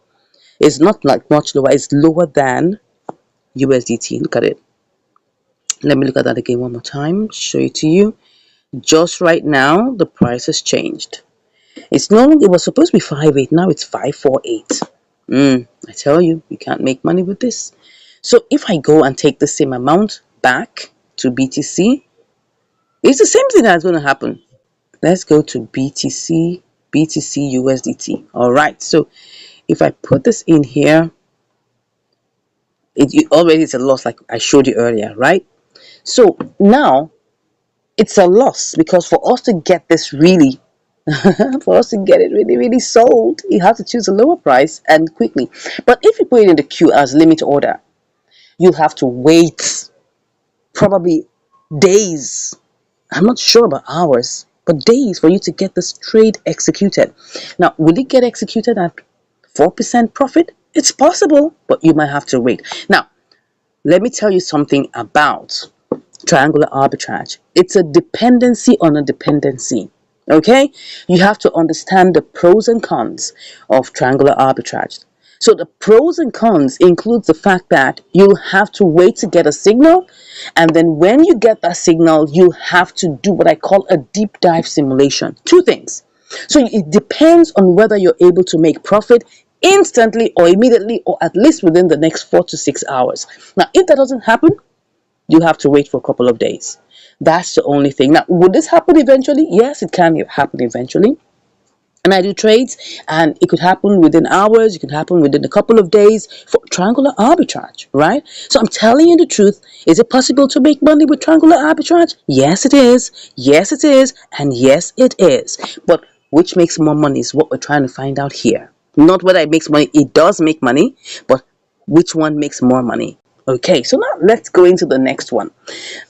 It's not like much lower. It's lower than USDT. Look at it. Let me look at that again one more time. Show it to you. Just right now, the price has changed. It's no longer. It was supposed to be 5.8. Now it's 5.48. I tell you, you can't make money with this. So if I go and take the same amount back to BTC, it's the same thing that's going to happen. Let's go to BTC USDT. All right. So if I put this in here, it already is a loss, like I showed you earlier, right? So now it's a loss because for us to get this really, for us to get it really, really sold, you have to choose a lower price and quickly. But if you put it in the queue as limit order, you'll have to wait probably days. I'm not sure about hours, but days for you to get this trade executed. Now, will it get executed at 4% profit? It's possible, but you might have to wait. Now, let me tell you something about triangular arbitrage. It's a dependency on a dependency. Okay? You have to understand the pros and cons of triangular arbitrage. So the pros and cons includes the fact that you'll have to wait to get a signal, and then when you get that signal, you have to do what I call a deep dive simulation. Two things. So it depends on whether you're able to make profit instantly or immediately, or at least within the next 4 to 6 hours. Now, if that doesn't happen, you have to wait for a couple of days. That's the only thing. Now, would this happen eventually? Yes, it can happen eventually. And I do trades, and it could happen within hours, it could happen within a couple of days for triangular arbitrage, right? So I'm telling you the truth. Is it possible to make money with triangular arbitrage? Yes, it is. Yes, it is. And yes, it is. But which makes more money is what we're trying to find out here. Not whether it makes money, it does make money, but which one makes more money? Okay, so now let's go into the next one.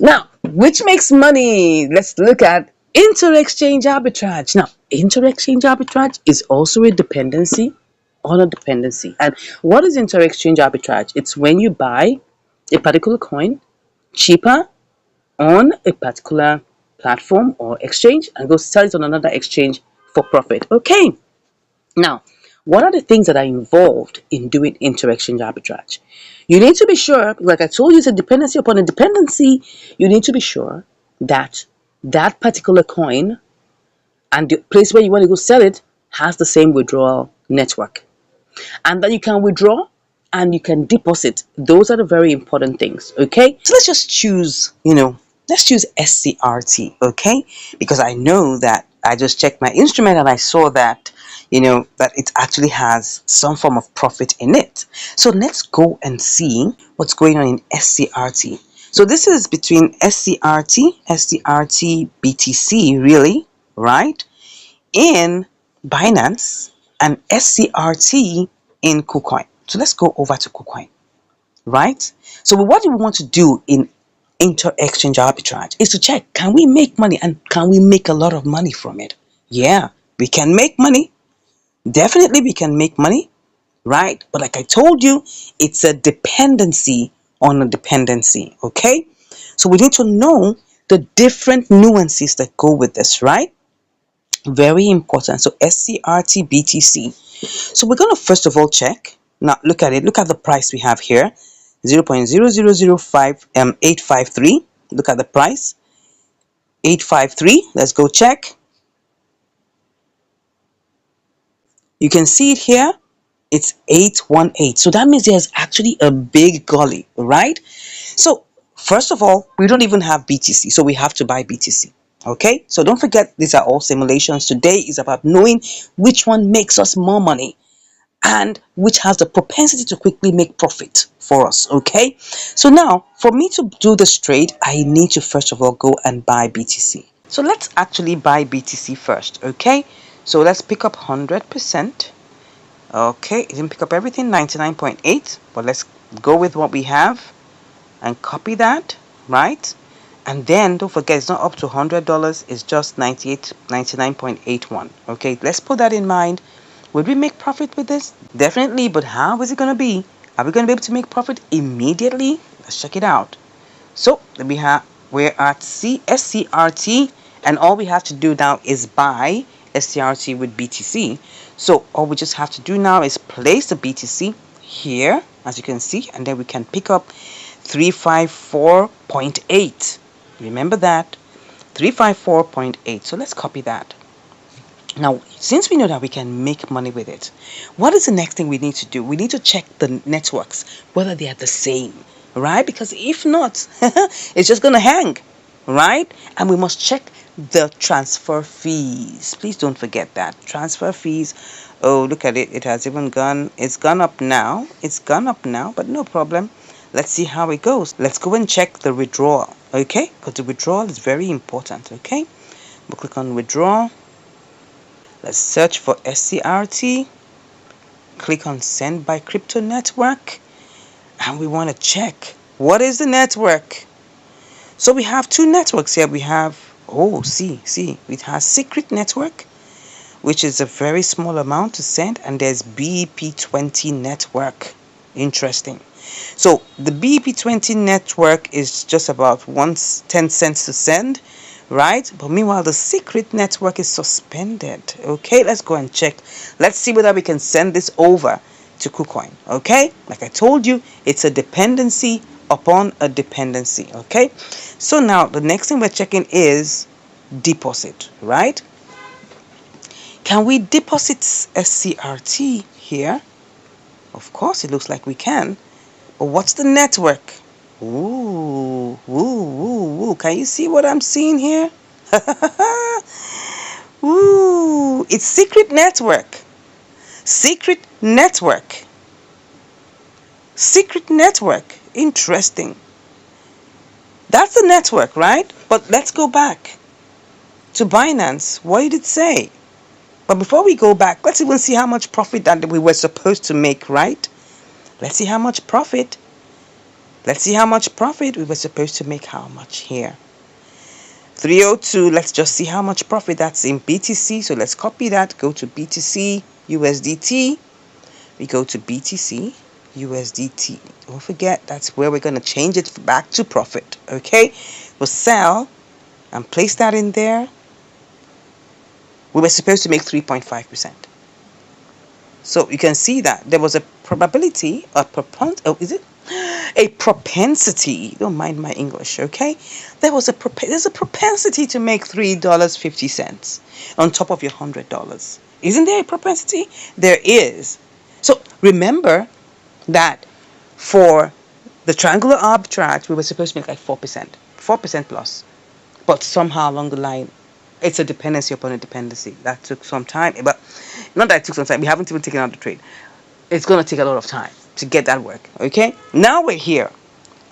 Now, which makes money? Let's look at inter-exchange arbitrage. Now, inter-exchange arbitrage is also a dependency on a dependency. And what is inter-exchange arbitrage? It's when you buy a particular coin cheaper on a particular platform or exchange and go sell it on another exchange for profit. Okay, now, what are the things that are involved in doing inter-exchange arbitrage? You need to be sure, like I told you, it's a dependency upon a dependency. You need to be sure that that particular coin and the place where you want to go sell it has the same withdrawal network, and that you can withdraw and you can deposit. Those are the very important things. Okay, so let's just choose, let's choose SCRT. Okay, because I know that I just checked my instrument and I saw that that it actually has some form of profit in it. So let's go and see what's going on in SCRT. So this is between SCRT BTC, really, right, in Binance, and SCRT in KuCoin. So let's go over to KuCoin, right? So what do we want to do in inter-exchange arbitrage is to check, can we make money, and can we make a lot of money from it? Yeah, we can make money. Definitely we can make money, right? But like I told you, it's a dependency on a dependency, okay? So we need to know the different nuances that go with this, right? Very important. So SCRT BTC. So we're going to first of all check. Now look at it. Look at the price we have here. 0.0005853. Look at the price. 853. Let's go check. You can see it here. It's 818. So that means there's actually a big gully, right? So first of all, we don't even have BTC, so we have to buy BTC. Okay, so don't forget, these are all simulations. Today is about knowing which one makes us more money and which has the propensity to quickly make profit for us. Okay, so now for me to do this trade, I need to first of all go and buy BTC. So let's actually buy BTC first. Okay, so let's pick up 100%. Okay, it didn't pick up everything, 99.8, but let's go with what we have and copy that, right? And then don't forget, it's not up to $100, it's just 99.81. Okay, let's put that in mind. Would we make profit with this? Definitely, but how is it going to be? Are we going to be able to make profit immediately? Let's check it out. So we're at SCRT, and all we have to do now is buy SCRT with BTC. So all we just have to do now is place the BTC here, as you can see, and then we can pick up 354.8. Remember that, 354.8. So let's copy that. Now, since we know that we can make money with it, what is the next thing we need to do? We need to check the networks, whether they are the same, right? Because if not, it's just going to hang, right? And we must check the transfer fees. Please don't forget that. Transfer fees. Oh, look at it. It has even gone. It's gone up now. It's gone up now, but no problem. Let's see how it goes. Let's go and check the withdrawal, okay? Because the withdrawal is very important, okay? We'll click on withdraw. Let's search for SCRT. Click on send by crypto network. And we want to check, what is the network? So we have two networks here. We have, see, it has secret network. which is a very small amount to send, and there's BEP20 network. Interesting. So the BEP20 network is just about 10 cents to send, right? But meanwhile, the secret network is suspended. Okay, let's go and check. Let's see whether we can send this over to KuCoin. Okay, like I told you, it's a dependency upon a dependency. Okay, so now the next thing we're checking is deposit, right? Can we deposit SCRT here? Of course, it looks like we can. But what's the network? Ooh, ooh, ooh, ooh. Can you see what I'm seeing here? Ooh, it's secret network. Secret network. Secret network. Interesting. That's the network, right? But let's go back to Binance. What did it say? But before we go back, let's even see how much profit that we were supposed to make, right? Let's see how much profit. Let's see how much profit we were supposed to make. How much here? 302. Let's just see how much profit that's in BTC. So let's copy that. Go to BTC USDT. We go to BTC USDT. Don't forget, that's where we're going to change it back to profit. Okay? We'll sell and place that in there. We were supposed to make 3.5%. So you can see that there was a probability, is it? A propensity. Don't mind my English, okay? There's a propensity to make $3.50 on top of your $100. Isn't there a propensity? There is. So remember that for the triangular arbitrage, we were supposed to make like 4%, 4% plus. But somehow along the line, it's a dependency upon a dependency. That took some time, but not that it took some time. We haven't even taken out the trade. It's going to take a lot of time to get that work. Okay? Now we're here.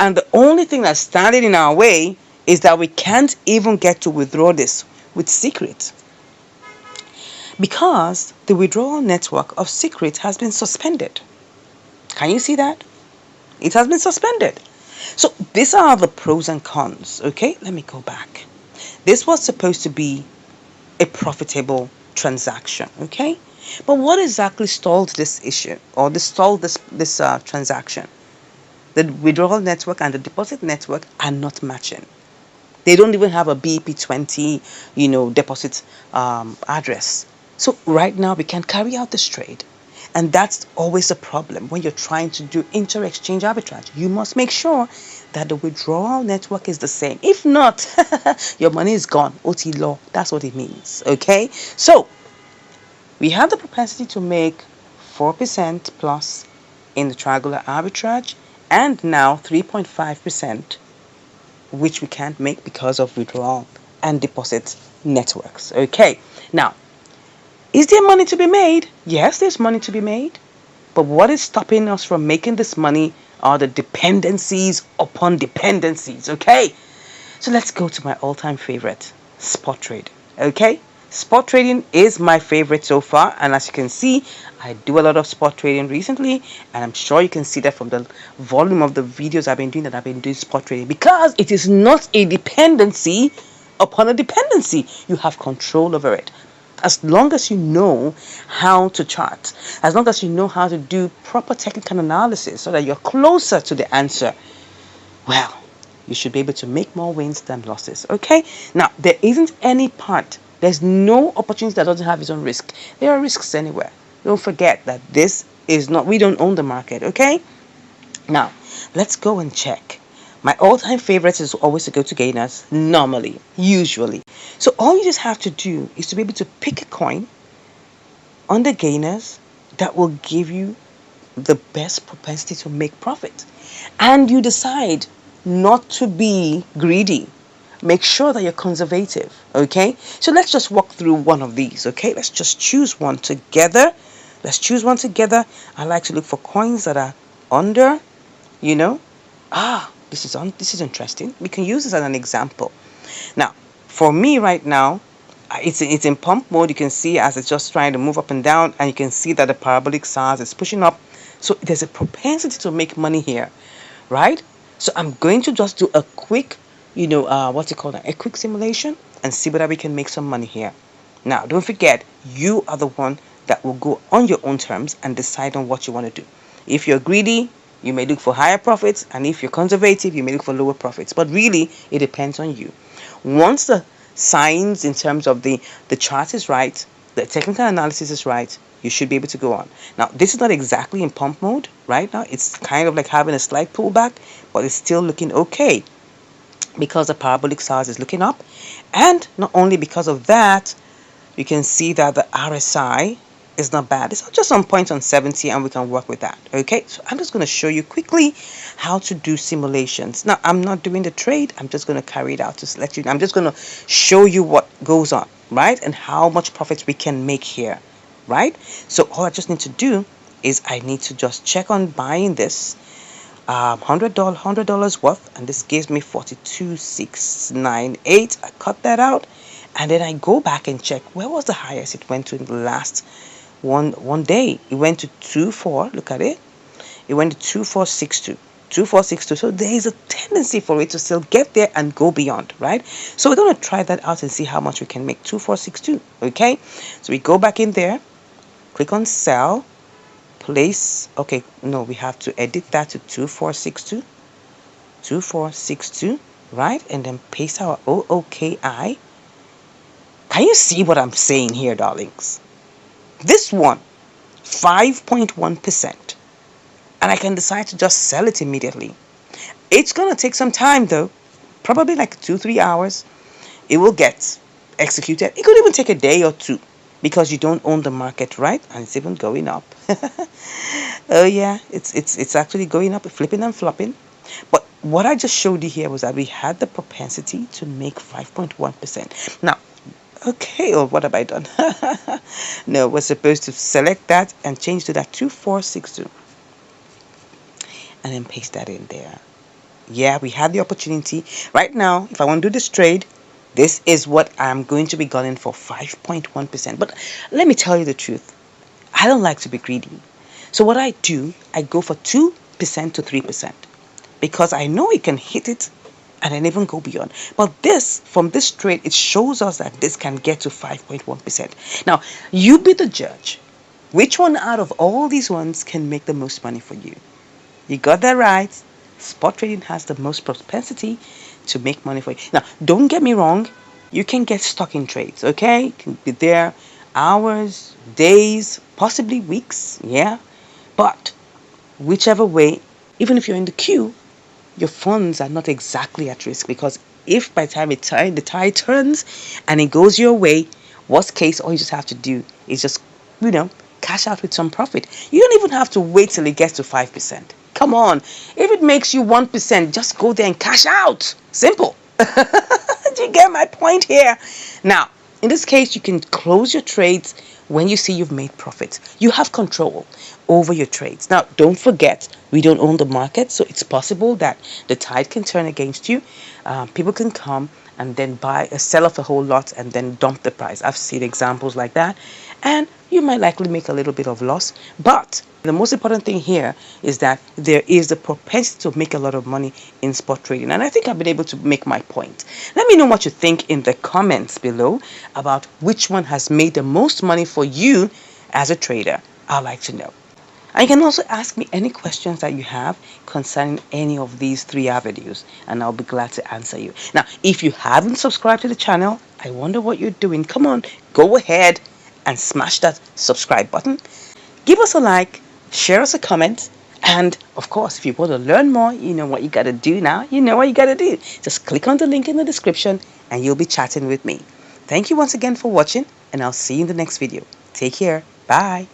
And the only thing that's standing in our way is that we can't even get to withdraw this with Secret. Because the withdrawal network of Secret has been suspended. Can you see that? It has been suspended. So these are the pros and cons. Okay? Let me go back. This was supposed to be a profitable transaction, okay? But what exactly stalled this issue, or stalled this transaction? The withdrawal network and the deposit network are not matching. They don't even have a BEP20, deposit address. So right now we can carry out this trade. And that's always a problem when you're trying to do inter-exchange arbitrage. You must make sure that the withdrawal network is the same. If not, your money is gone. OT law. That's what it means. Okay? So, we have the propensity to make 4% plus in the triangular arbitrage, and now 3.5%, which we can't make because of withdrawal and deposit networks. Okay? Now, is there money to be made? Yes, there's money to be made. But what is stopping us from making this money are the dependencies upon dependencies, okay? So let's go to my all-time favorite, spot trading, okay? Spot trading is my favorite so far, and as you can see, I do a lot of spot trading recently, and I'm sure you can see that from the volume of the videos I've been doing spot trading, because it is not a dependency upon a dependency. You have control over it. As long as you know how to chart, as long as you know how to do proper technical analysis so that you're closer to the answer, well, you should be able to make more wins than losses, okay? Now, there isn't any part, there's no opportunity that doesn't have its own risk. There are risks anywhere. Don't forget that we don't own the market, okay? Now, let's go and check. My all-time favorite is always to go to gainers, normally, usually. So all you just have to do is to be able to pick a coin on the gainers that will give you the best propensity to make profit. And you decide not to be greedy. Make sure that you're conservative, okay? So let's just walk through one of these, okay? Let's just choose one together. Let's choose one together. I like to look for coins that are under, this is interesting. We can use this as an example. Now, for me right now, it's in pump mode. You can see as it's just trying to move up and down, and you can see that the parabolic SARS is pushing up. So there's a propensity to make money here, right? So I'm going to just do a quick, a quick simulation and see whether we can make some money here. Now, don't forget, you are the one that will go on your own terms and decide on what you want to do. If you're greedy, you may look for higher profits, and if you're conservative, you may look for lower profits. But really, it depends on you. Once the signs in terms of the chart is right, the technical analysis is right, you should be able to go on. Now, this is not exactly in pump mode right now. It's kind of like having a slight pullback, but it's still looking okay because the parabolic stars is looking up. And not only because of that, you can see that the RSI is not bad. It's just on point on 70, and we can work with that. Okay, so I'm just going to show you quickly how to do simulations. Now, I'm not doing the trade. I'm just going to carry it out to let you know. I'm just going to show you what goes on, right? And how much profits we can make here, right? So all I just need to do is I need to just check on buying this $100 worth, and this gives me 42,698. I cut that out, and then I go back and check where was the highest it went to in the last one day. It went to 24. Look at it. It went to 2462. 2462. So there is a tendency for it to still get there and go beyond, right? So we're going to try that out and see how much we can make. 2462. Okay, so we go back in there, click on sell, place. Okay, no, we have to edit that to 2462. 2462, right? And then paste our OOKI. Can you see what I'm saying here, darlings? This one, 5.1%. And I can decide to just sell it immediately. It's going to take some time though, probably like 2-3 hours. It will get executed. It could even take a day or two because you don't own the market, right? And it's even going up. Oh yeah, it's actually going up, flipping and flopping. But what I just showed you here was that we had the propensity to make 5.1%. Now, okay, or what have I done? No, we're supposed to select that and change to that 2462. And then paste that in there. Yeah, we had the opportunity. Right now, if I want to do this trade, this is what I'm going to be gunning for, 5.1%. But let me tell you the truth. I don't like to be greedy. So what I do, I go for 2% to 3% because I know it can hit it and then even go beyond. But this, from this trade, it shows us that this can get to 5.1%. Now, you be the judge. Which one out of all these ones can make the most money for you? You got that right. Spot trading has the most propensity to make money for you. Now, don't get me wrong. You can get stuck in trades, okay? You can be there hours, days, possibly weeks, yeah? But whichever way, even if you're in the queue, your funds are not exactly at risk because if by the time the tide turns and it goes your way, worst case, all you just have to do is just, cash out with some profit. You don't even have to wait till it gets to 5%. Come on. If it makes you 1%, just go there and cash out. Simple. Do you get my point here? Now, in this case, you can close your trades when you see you've made profits. You have control over your trades. Now, don't forget, we don't own the market, so it's possible that the tide can turn against you. People can come and then sell off a whole lot and then dump the price. I've seen examples like that, and you might likely make a little bit of loss. But the most important thing here is that there is the propensity to make a lot of money in spot trading. And I think I've been able to make my point. Let me know what you think in the comments below about which one has made the most money for you as a trader. I'd like to know. And you can also ask me any questions that you have concerning any of these 3 avenues, and I'll be glad to answer you. Now, if you haven't subscribed to the channel, I wonder what you're doing. Come on, go ahead and smash that subscribe button. Give us a like, share us a comment, and of course, if you want to learn more, you know what you got to do now. You know what you got to do. Just click on the link in the description, and you'll be chatting with me. Thank you once again for watching, and I'll see you in the next video. Take care. Bye.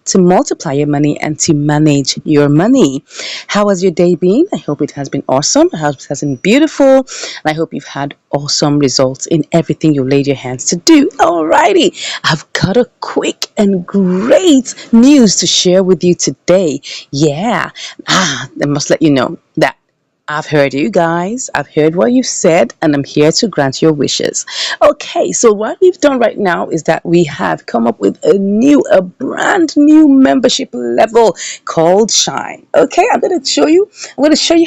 To multiply your money and to manage your money. How has your day been? I hope it has been awesome. I hope it has been beautiful. And I hope you've had awesome results in everything you laid your hands to do. Alrighty, I've got a quick and great news to share with you today. Yeah, I must let you know that I've heard you guys. I've heard what you've said, and I'm here to grant your wishes. Okay, so what we've done right now is that we have come up with a brand new membership level called Shine. Okay, I'm going to show you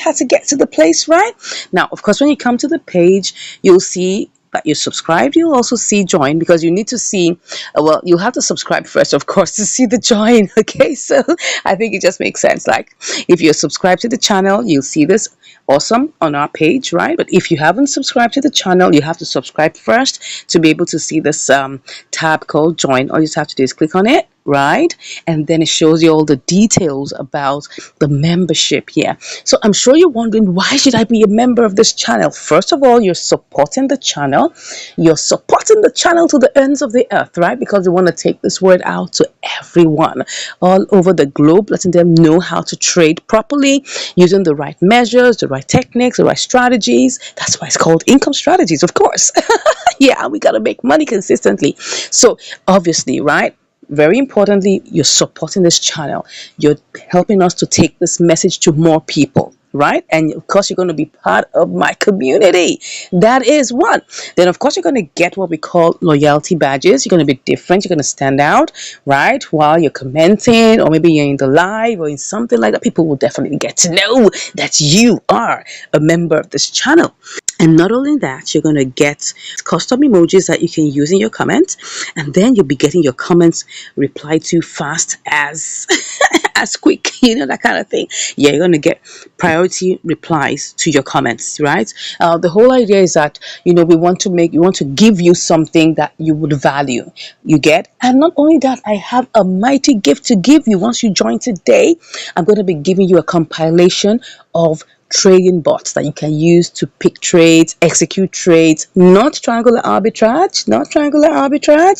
how to get to the place, right? Now, of course, when you come to the page, you'll see that you're subscribed, you'll also see join, because you need to see, well, you have to subscribe first, of course, to see the join. Okay, so I think it just makes sense. Like, if you're subscribed to the channel, you'll see this awesome on our page, right? But if you haven't subscribed to the channel, you have to subscribe first to be able to see this tab called join. All you just have to do is click on it, right? And then it shows you all the details about the membership here. So I'm sure you're wondering, why should I be a member of this channel? First of all, you're supporting the channel. You're supporting the channel to the ends of the earth, right? Because we want to take this word out to everyone all over the globe, letting them know how to trade properly, using the right measures, the right techniques, the right strategies. That's why it's called income strategies, of course. Yeah, we got to make money consistently. So obviously, right? Very importantly, you're supporting this channel. You're helping us to take this message to more people, right? And of course, you're going to be part of my community. That is one. Then, of course, you're going to get what we call loyalty badges. You're going to be different. You're going to stand out, right? While you're commenting, or maybe you're in the live or in something like that. People will definitely get to know that you are a member of this channel. And not only that, you're going to get custom emojis that you can use in your comments, and then you'll be getting your comments replied to fast as as quick, that kind of thing. Yeah, you're going to get priority replies to your comments, right? The whole idea is that we want to give you something that you would value. You get, and not only that, I have a mighty gift to give you. Once you join today, I'm going to be giving you a compilation of trading bots that you can use to pick trades, execute trades. Not triangular arbitrage,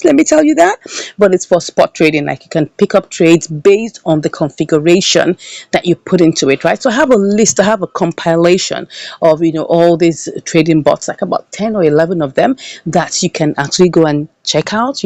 let me tell you that, but it's for spot trading. Like, you can pick up trades based on the configuration that you put into it, right? So I have a list, I have a compilation of all these trading bots, like about 10 or 11 of them, that you can actually go and check out,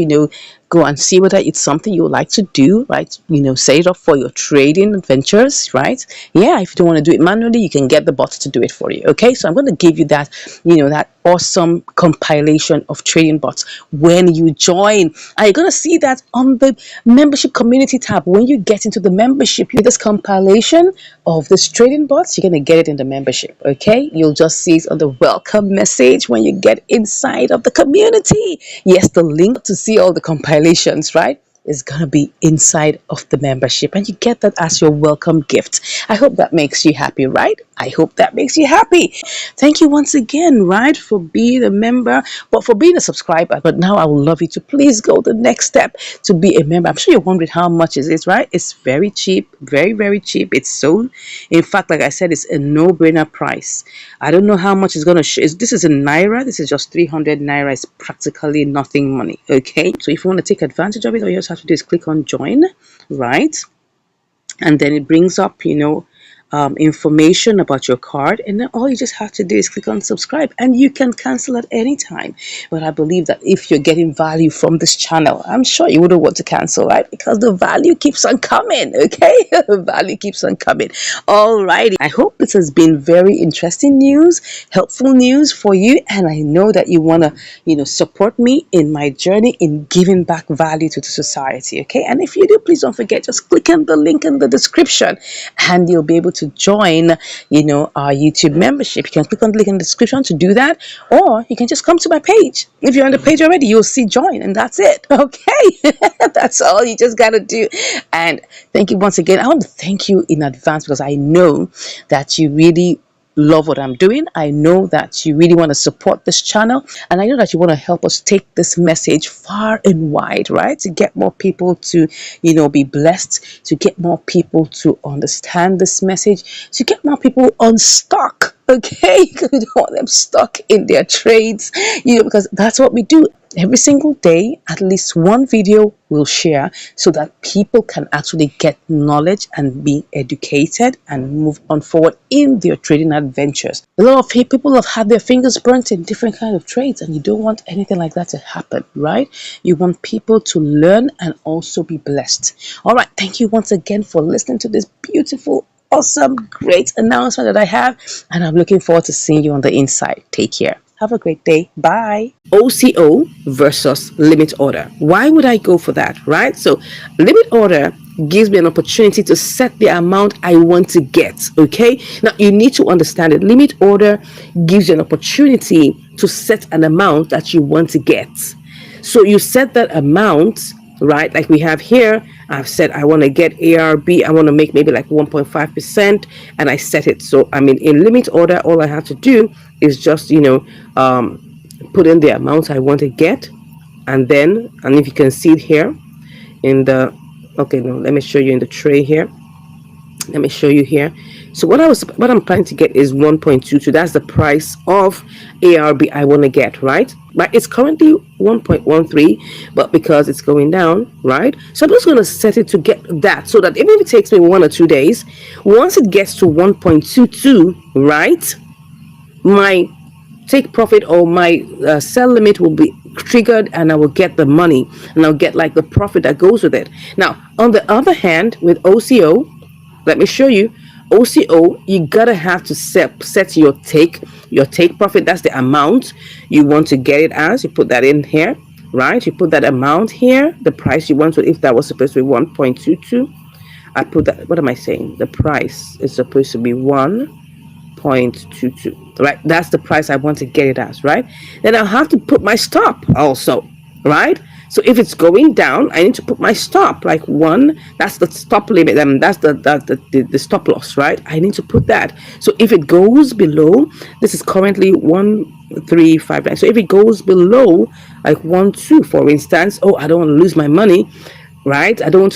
go and see whether it's something you would like to do, right? Set it up for your trading adventures, right? Yeah, if you don't want to do it manually, you can get the bots to do it for you. Okay, so I'm going to give you that, that awesome compilation of trading bots when you join. And you're going to see that on the membership community tab. When you get into the membership, you this compilation of this trading bots, you're going to get it in the membership. Okay, you'll just see it on the welcome message when you get inside of the community. Yes, the link to see all the compilations, right, is going to be inside of the membership, and you get that as your welcome gift. I hope that makes you happy, right? I hope that makes you happy. Thank you once again, right, for being a member, but for being a subscriber. But now I would love you to please go the next step to be a member. I'm sure you're wondering how much is it, right? It's very cheap, very, very cheap. It's so, in fact, like I said, it's a no-brainer price. I don't know how much it's going to show. This is in Naira. This is just 300 Naira. It's practically nothing money, okay? So if you want to take advantage of it, all you just have to do is click on join, right? And then it brings up, information about your card, and then all you just have to do is click on subscribe, and you can cancel at any time. But I believe that if you're getting value from this channel, I'm sure you wouldn't want to cancel, right? Because the value keeps on coming. Okay, the value keeps on coming. All righty, I hope this has been very interesting news, helpful news for you, and I know that you want to support me in my journey in giving back value to the society. Okay, and if you do, please don't forget, just click on the link in the description, and you'll be able to join our YouTube membership. You can click on the link in the description to do that, or you can just come to my page. If you're on the page already, you'll see join, and that's it. Okay. That's all you just got to do. And thank you once again. I want to thank you in advance, because I know that you really love what I'm doing. I know that you really want to support this channel, and I know that you want to help us take this message far and wide, right? To get more people to be blessed, to get more people to understand this message, to get more people unstuck. Okay, because we don't want them stuck in their trades, because that's what we do. Every single day, at least one video we'll share, so that people can actually get knowledge and be educated and move on forward in their trading adventures. A lot of people have had their fingers burnt in different kind of trades, and you don't want anything like that to happen, right? You want people to learn and also be blessed. All right, thank you once again for listening to this beautiful, awesome, great announcement that I have, and I'm looking forward to seeing you on the inside. Take care. Have a great day. Bye. OCO versus limit order. Why would I go for that, right? So limit order gives me an opportunity to set the amount I want to get. Okay, now you need to understand it. Limit order gives you an opportunity to set an amount that you want to get. So you set that amount, right? Like we have here, I've said I want to get ARB, I want to make maybe like 1.5%, and I set it. So, I mean, in limit order, all I have to do is just, put in the amount I want to get. And then, and if you can see it here in the, okay, no, let me show you in the tray here. Let me show you here. So what I'm planning to get is 1.22. That's the price of ARB I want to get, right? But it's currently 1.13, but because it's going down, right? So I'm just going to set it to get that, so that even if it takes me 1 or 2 days, once it gets to 1.22, right, my take profit or my sell limit will be triggered, and I will get the money, and I'll get like the profit that goes with it. Now, on the other hand, with OCO, let me show you. OCO, you gotta have to set your take profit. That's the amount you want to get it as. You put that in here, right? You put that amount here, the price you want to. If that was supposed to be 1.22, I put that. What am I saying? The price is supposed to be 1.22, right? That's the price I want to get it as, right? Then I'll have to put my stop also, right? So if it's going down, I need to put my stop, like 1. That's the stop limit. That's the stop loss, right? I need to put that. So if it goes below, this is currently 1,359. So if it goes below like 1.2, for instance, oh, I don't want to lose my money, right? I don't want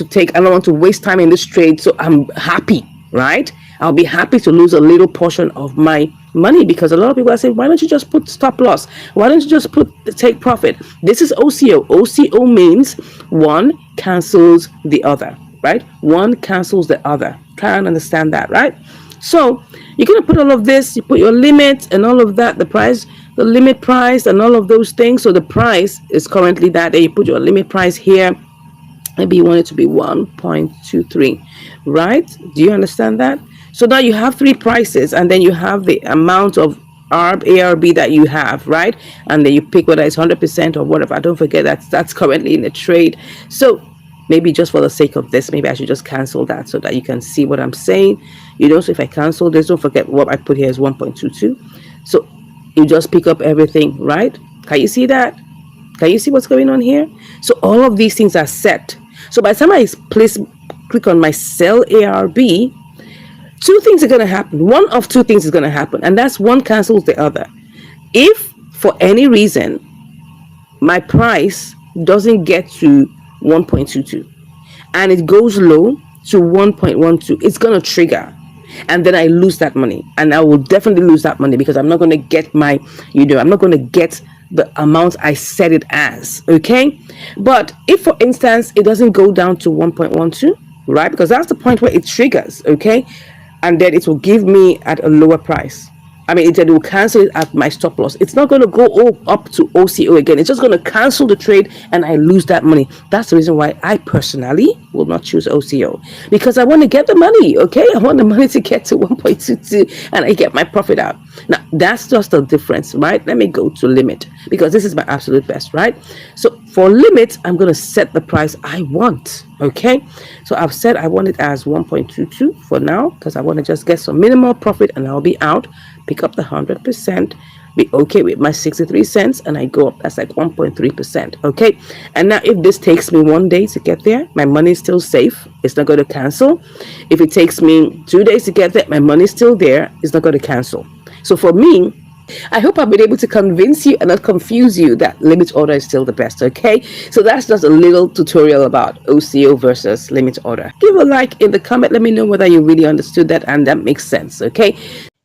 to waste time in this trade. So I'm happy, right? I'll be happy to lose a little portion of my money, because a lot of people are saying, why don't you just put stop loss? Why don't you just put the take profit? This is OCO. OCO means one cancels the other, right? One cancels the other. Try and understand that, right? So you're going to put all of this, you put your limit and all of that, the price, the limit price and all of those things. So the price is currently that, and you put your limit price here. Maybe you want it to be 1.23, right? Do you understand that? So now you have 3 prices, and then you have the amount of ARB that you have, right? And then you pick whether it's 100% or whatever. Don't forget that's currently in the trade. So maybe just for the sake of this, maybe I should just cancel that so that you can see what I'm saying. So if I cancel this, don't forget what I put here is 1.22. So you just pick up everything, right? Can you see that? Can you see what's going on here? So all of these things are set. So by the time I click on my sell ARB, 2 things are going to happen. One of 2 things is going to happen, and that's one cancels the other. If for any reason my price doesn't get to 1.22 and it goes low to 1.12, it's going to trigger, and then I lose that money, and I will definitely lose that money, because I'm not going to get my, I'm not going to get the amount I set it as, okay? But if, for instance, it doesn't go down to 1.12, right? Because that's the point where it triggers, okay? And then it will give me at a lower price. I mean, it will cancel it at my stop loss. It's not going to go up to OCO again. It's just going to cancel the trade, and I lose that money. That's the reason why I personally will not choose OCO, because I want to get the money, okay? I want the money to get to 1.22 and I get my profit out. Now, that's just the difference, right? Let me go to limit, because this is my absolute best, right? So for limit, I'm going to set the price I want, okay? So I've said I want it as 1.22 for now, because I want to just get some minimal profit and I'll be out. Pick up the 100%, be okay with my 63 cents, and I go up. That's like 1.3%, okay? And now if this takes me 1 day to get there, my money is still safe. It's not going to cancel. If it takes me 2 days to get there, my money is still there. It's not going to cancel. So for me, I hope I've been able to convince you and not confuse you that limit order is still the best, okay? So that's just a little tutorial about OCO versus limit order. Give a like in the comment. Let me know whether you really understood that and that makes sense, okay?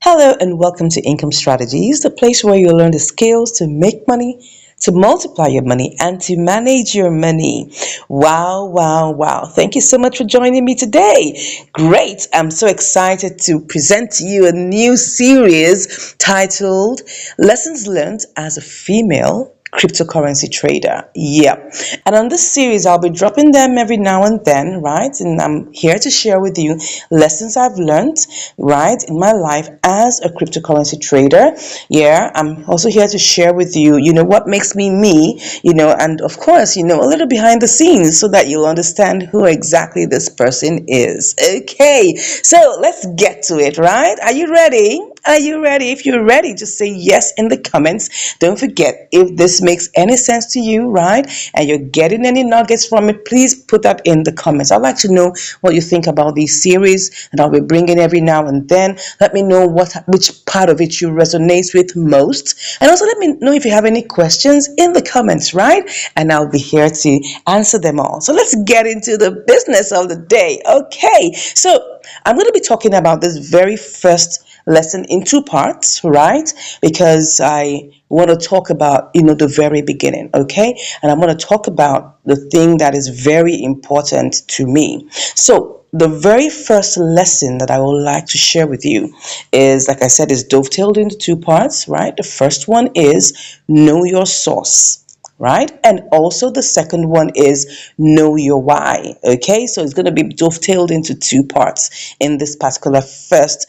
Hello and welcome to Income Strategies, the place where you'll learn the skills to make money, to multiply your money, and to manage your money. Wow, wow, wow. Thank you so much for joining me today. Great. I'm so excited to present to you a new series titled Lessons Learned as a Female Cryptocurrency Trader. Yeah. And on this series, I'll be dropping them every now and then, right? And I'm here to share with you lessons I've learned, right, in my life as a cryptocurrency trader. Yeah. I'm also here to share with you, what makes me me, and of course, a little behind the scenes so that you'll understand who exactly this person is. Okay. So let's get to it, right? Are you ready? Are you ready? If you're ready, just say yes in the comments. Don't forget, if this makes any sense to you, right, and you're getting any nuggets from it, please put that in the comments. I'd like to know what you think about these series that I'll be bringing every now and then. Let me know which part of it you resonate with most. And also let me know if you have any questions in the comments, right? And I'll be here to answer them all. So let's get into the business of the day. Okay, so I'm going to be talking about this very first lesson in two parts, right? Because I want to talk about, the very beginning, okay? And I'm going to talk about the thing that is very important to me. So, the very first lesson that I would like to share with you is, like I said, is dovetailed into two parts, right? The first one is know your source, right? And also the second one is know your why. Okay, so it's going to be dovetailed into two parts in this particular first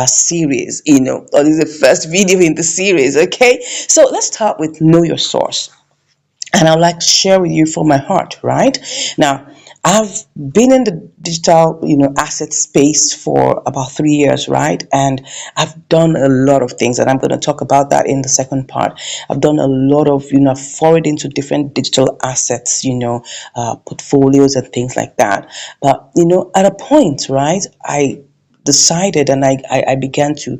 series, or this is the first video in the series. Okay, so let's start with know your source. And I'd like to share with you from my heart, right? Now, I've been in the digital, asset space for about 3 years, right? And I've done a lot of things, and I'm going to talk about that in the second part. I've done a lot of, forward into different digital assets, portfolios and things like that. But, at a point, right, I decided and I began to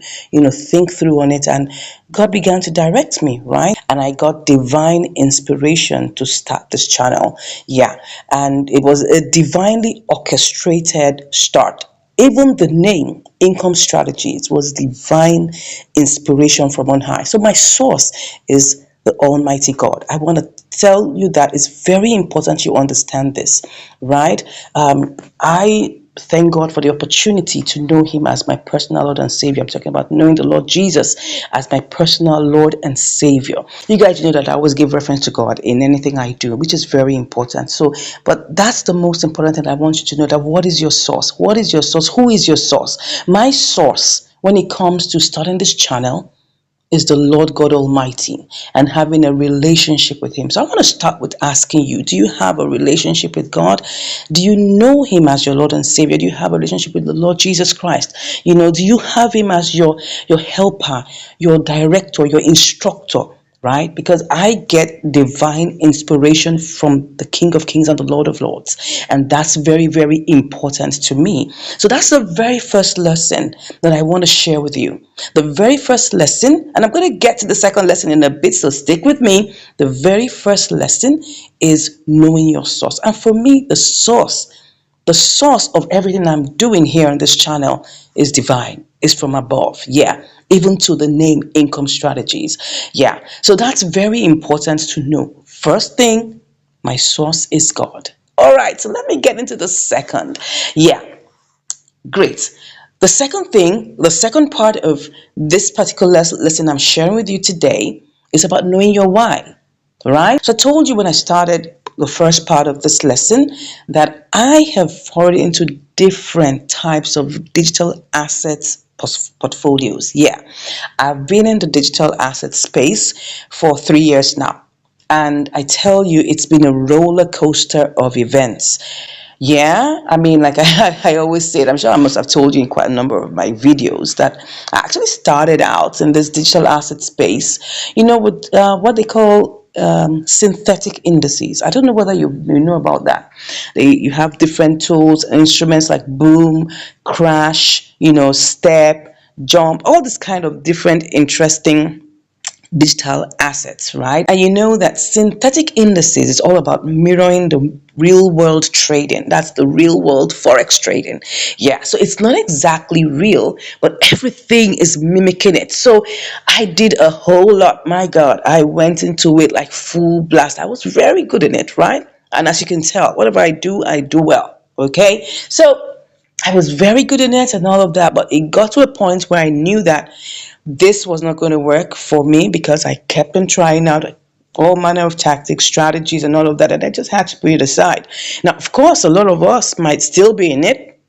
think through on it, and God began to direct me, right? And I got divine inspiration to start this channel. Yeah, and it was a divinely orchestrated start. Even the name income strategies was divine inspiration from on high. So my source is the Almighty God. I want to tell you that it's very important you understand this, right? I thank God for the opportunity to know Him as my personal Lord and Savior. I'm talking about knowing the Lord Jesus as my personal Lord and Savior. You guys know that I always give reference to God in anything I do, which is very important. So, but that's the most important thing I want you to know, that what is your source? What is your source? Who is your source? My source, when it comes to starting this channel, is the Lord God Almighty and having a relationship with Him. So I want to start with asking you, do you have a relationship with God? Do you know Him as your Lord and Savior? Do you have a relationship with the Lord Jesus Christ? Do you have Him as your helper, your director, your instructor? Right? Because I get divine inspiration from the King of Kings and the Lord of Lords. And that's very, very important to me. So that's the very first lesson that I want to share with you. The very first lesson, and I'm going to get to the second lesson in a bit, so stick with me. The very first lesson is knowing your source. And for me, the source of everything I'm doing here on this channel is divine, is from above. Yeah, even to the name income strategies. Yeah, so that's very important to know. First thing, my source is God. All right, so let me get into the second. Yeah, great. The second part of this particular lesson I'm sharing with you today is about knowing your why, right? So I told you when I started the first part of this lesson that I have forwarded into different types of digital assets portfolios. Yeah, I've been in the digital asset space for 3 years now. And I tell you, it's been a roller coaster of events. Yeah, I mean, like I always said, I'm sure I must have told you in quite a number of my videos that I actually started out in this digital asset space, with what they call synthetic indices. I don't know whether you know about that. You have different tools, instruments like Boom, Crash, Step, Jump, all this kind of different interesting digital assets, right? And you know that synthetic indices is all about mirroring the real world trading. That's the real world forex trading. Yeah, so it's not exactly real, but everything is mimicking it. So I did a whole lot. My God, I went into it like full blast. I was very good in it, right? And as you can tell, whatever I do well. Okay, so I was very good in it and all of that, but it got to a point where I knew that this was not going to work for me because I kept on trying out all manner of tactics, strategies, and all of that, and I just had to put it aside. Now, of course, a lot of us might still be in it.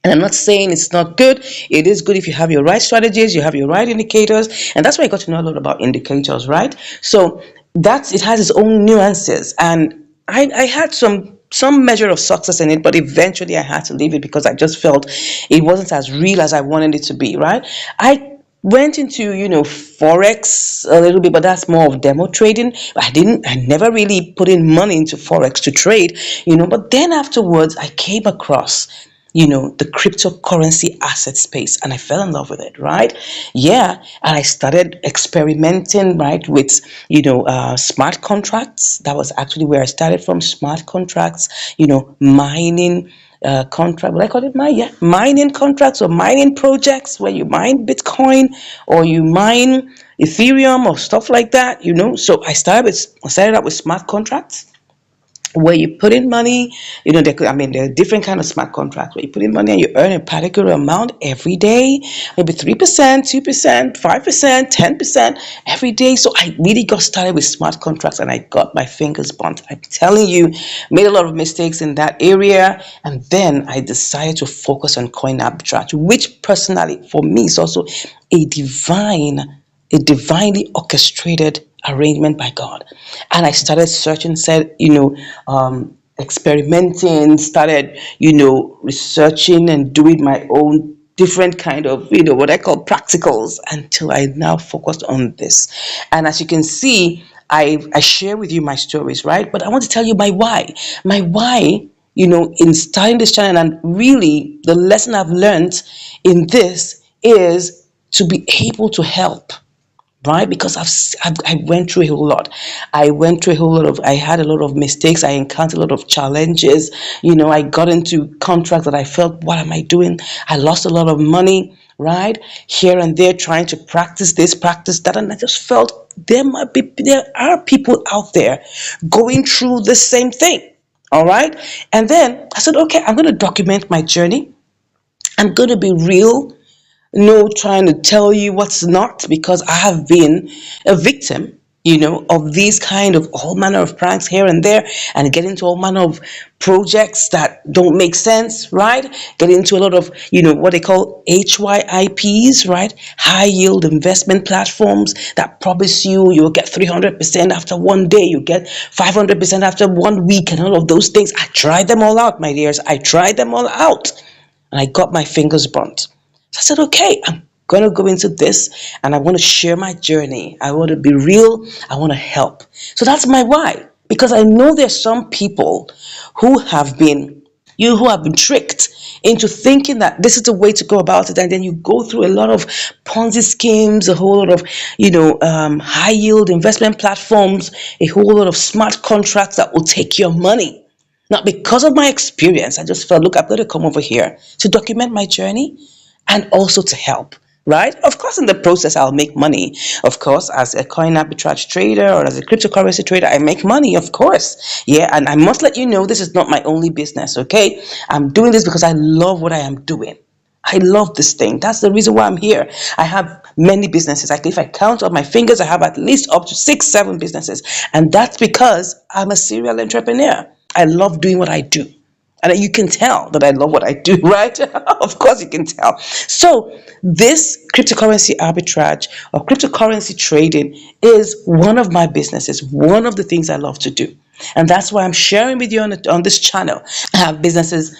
And I'm not saying it's not good. It is good if you have your right strategies, you have your right indicators, and that's why I got to know a lot about indicators, right? So it has its own nuances, and I had some measure of success in it, but eventually I had to leave it because I just felt it wasn't as real as I wanted it to be, right? I went into forex a little bit, but that's more of demo trading. I never really put in money into forex to trade, but then afterwards I came across the cryptocurrency asset space, and I fell in love with it, right? Yeah. And I started experimenting, right, with smart contracts. That was actually where I started from. Smart contracts, mining contract, what I call it, mining contracts or mining projects, where you mine Bitcoin or you mine Ethereum or stuff like that. So I started out with smart contracts, where you put in money. There are different kind of smart contracts where you put in money and you earn a particular amount every day, maybe 3%, 2%, 5%, 10% every day. So I really got started with smart contracts, and I got my fingers burnt. I'm telling you, made a lot of mistakes in that area, and then I decided to focus on coin arbitrage, which personally for me is also a divinely orchestrated arrangement by God. And I started searching, experimenting, started, researching and doing my own different kind of, what I call practicals, until I now focused on this. And as you can see, I share with you my stories, right? But I want to tell you my why. My why, in starting this channel, and really the lesson I've learned in this is to be able to help, right? Because I went through a whole lot. I had a lot of mistakes. I encountered a lot of challenges. I got into contracts that I felt, what am I doing? I lost a lot of money, right? Here and there, trying to practice this, practice that. And I just felt there are people out there going through the same thing. All right. And then I said, okay, I'm going to document my journey. I'm going to be real, no trying to tell you what's not, because I have been a victim, of these kind of all manner of pranks here and there, and get into all manner of projects that don't make sense, right? Get into a lot of, what they call HYIPs, right? High yield investment platforms that promise you'll get 300% after one day, you get 500% after 1 week, and all of those things. I tried them all out, my dears. I tried them all out, and I got my fingers burnt. So I said, okay, I'm going to go into this, and I want to share my journey. I want to be real. I want to help. So that's my why. Because I know there's some people who have been, who have been tricked into thinking that this is the way to go about it. And then you go through a lot of Ponzi schemes, a whole lot of, high yield investment platforms, a whole lot of smart contracts that will take your money. Now, because of my experience, I just felt, look, I've got to come over here to document my journey and also to help, right? Of course, in the process, I'll make money. Of course, as a coin arbitrage trader or as a cryptocurrency trader, I make money, of course. Yeah, and I must let you know, this is not my only business, okay? I'm doing this because I love what I am doing. I love this thing. That's the reason why I'm here. I have many businesses. If I count on my fingers, I have at least up to 6, 7 businesses. And that's because I'm a serial entrepreneur. I love doing what I do. And you can tell that I love what I do, right? Of course you can tell. So this cryptocurrency arbitrage or cryptocurrency trading is one of my businesses, one of the things I love to do. And that's why I'm sharing with you on this channel. I have businesses,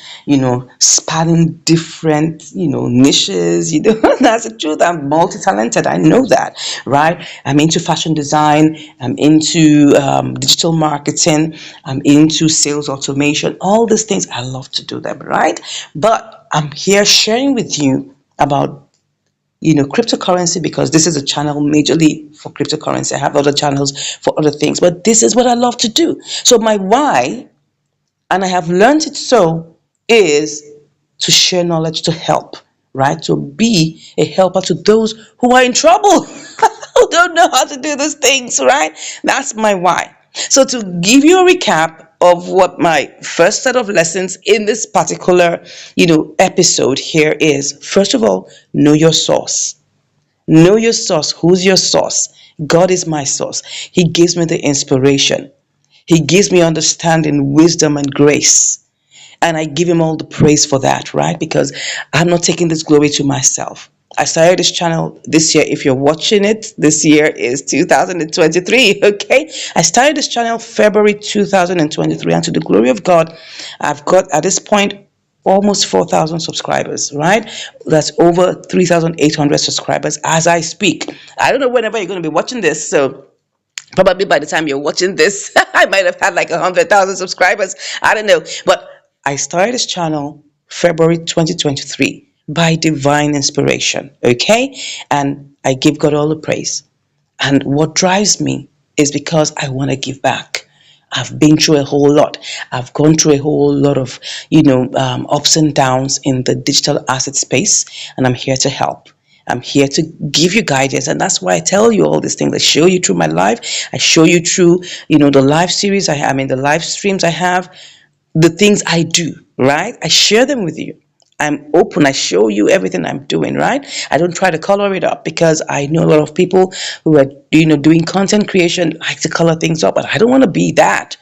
spanning different, niches. That's the truth. I'm multi-talented. I know that, right? I'm into fashion design. I'm into digital marketing. I'm into sales automation. All these things, I love to do them, right? But I'm here sharing with you about cryptocurrency, because this is a channel majorly for cryptocurrency. I have other channels for other things, but this is what I love to do. So my why, and I have learned it so, is to share knowledge, to help, right? To be a helper to those who are in trouble, who don't know how to do those things, right? That's my why. So to give you a recap of what my first set of lessons in this particular, episode here is, first of all, know your source. Know your source. Who's your source? God is my source. He gives me the inspiration. He gives me understanding, wisdom, and grace. And I give him all the praise for that, right? Because I'm not taking this glory to myself. I started this channel this year. If you're watching it, this year is 2023, okay? I started this channel February 2023, and to the glory of God, I've got at this point almost 4,000 subscribers, right? That's over 3,800 subscribers as I speak. I don't know whenever you're going to be watching this, so probably by the time you're watching this, I might have had like 100,000 subscribers. I don't know. But I started this channel February 2023 by divine inspiration. Okay. And I give God all the praise. And what drives me is because I want to give back. I've been through a whole lot. I've gone through a whole lot of, ups and downs in the digital asset space, and I'm here to help. I'm here to give you guidance, and that's why I tell you all these things. I show you through my life. I show you through, the live series I have, the live streams I have, the things I do, right? I share them with you. I'm open. I show you everything I'm doing, right? I don't try to color it up because I know a lot of people who are, doing content creation like to color things up, but I don't want to be that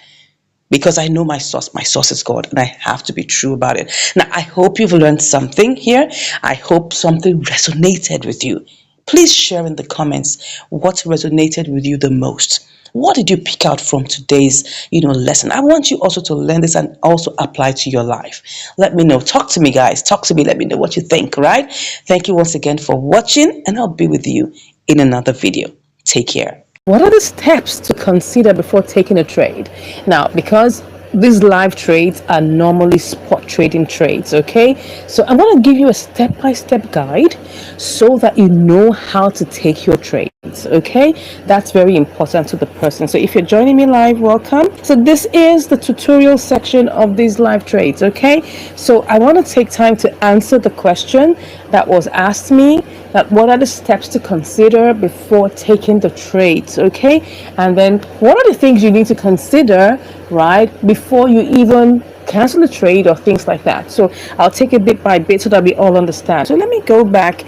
because I know my source. My source is God, and I have to be true about it. Now, I hope you've learned something here. I hope something resonated with you. Please share in the comments what resonated with you the most. What did you pick out from today's, lesson? I want you also to learn this and also apply to your life. Let me know. Talk to me, guys. Talk to me. Let me know what you think, right? Thank you once again for watching, and I'll be with you in another video. Take care. What are the steps to consider before taking a trade? Now, because these live trades are normally spot trading trades, okay? So I'm going to give you a step-by-step guide so that you know how to take your trades, okay? That's very important to the person. So if you're joining me live, welcome. So this is the tutorial section of these live trades, okay? So I want to take time to answer the question that was asked me, that what are the steps to consider before taking the trades, okay? And then what are the things you need to consider, right, before you even cancel the trade or things like that. So I'll take it bit by bit so that we all understand. So let me go back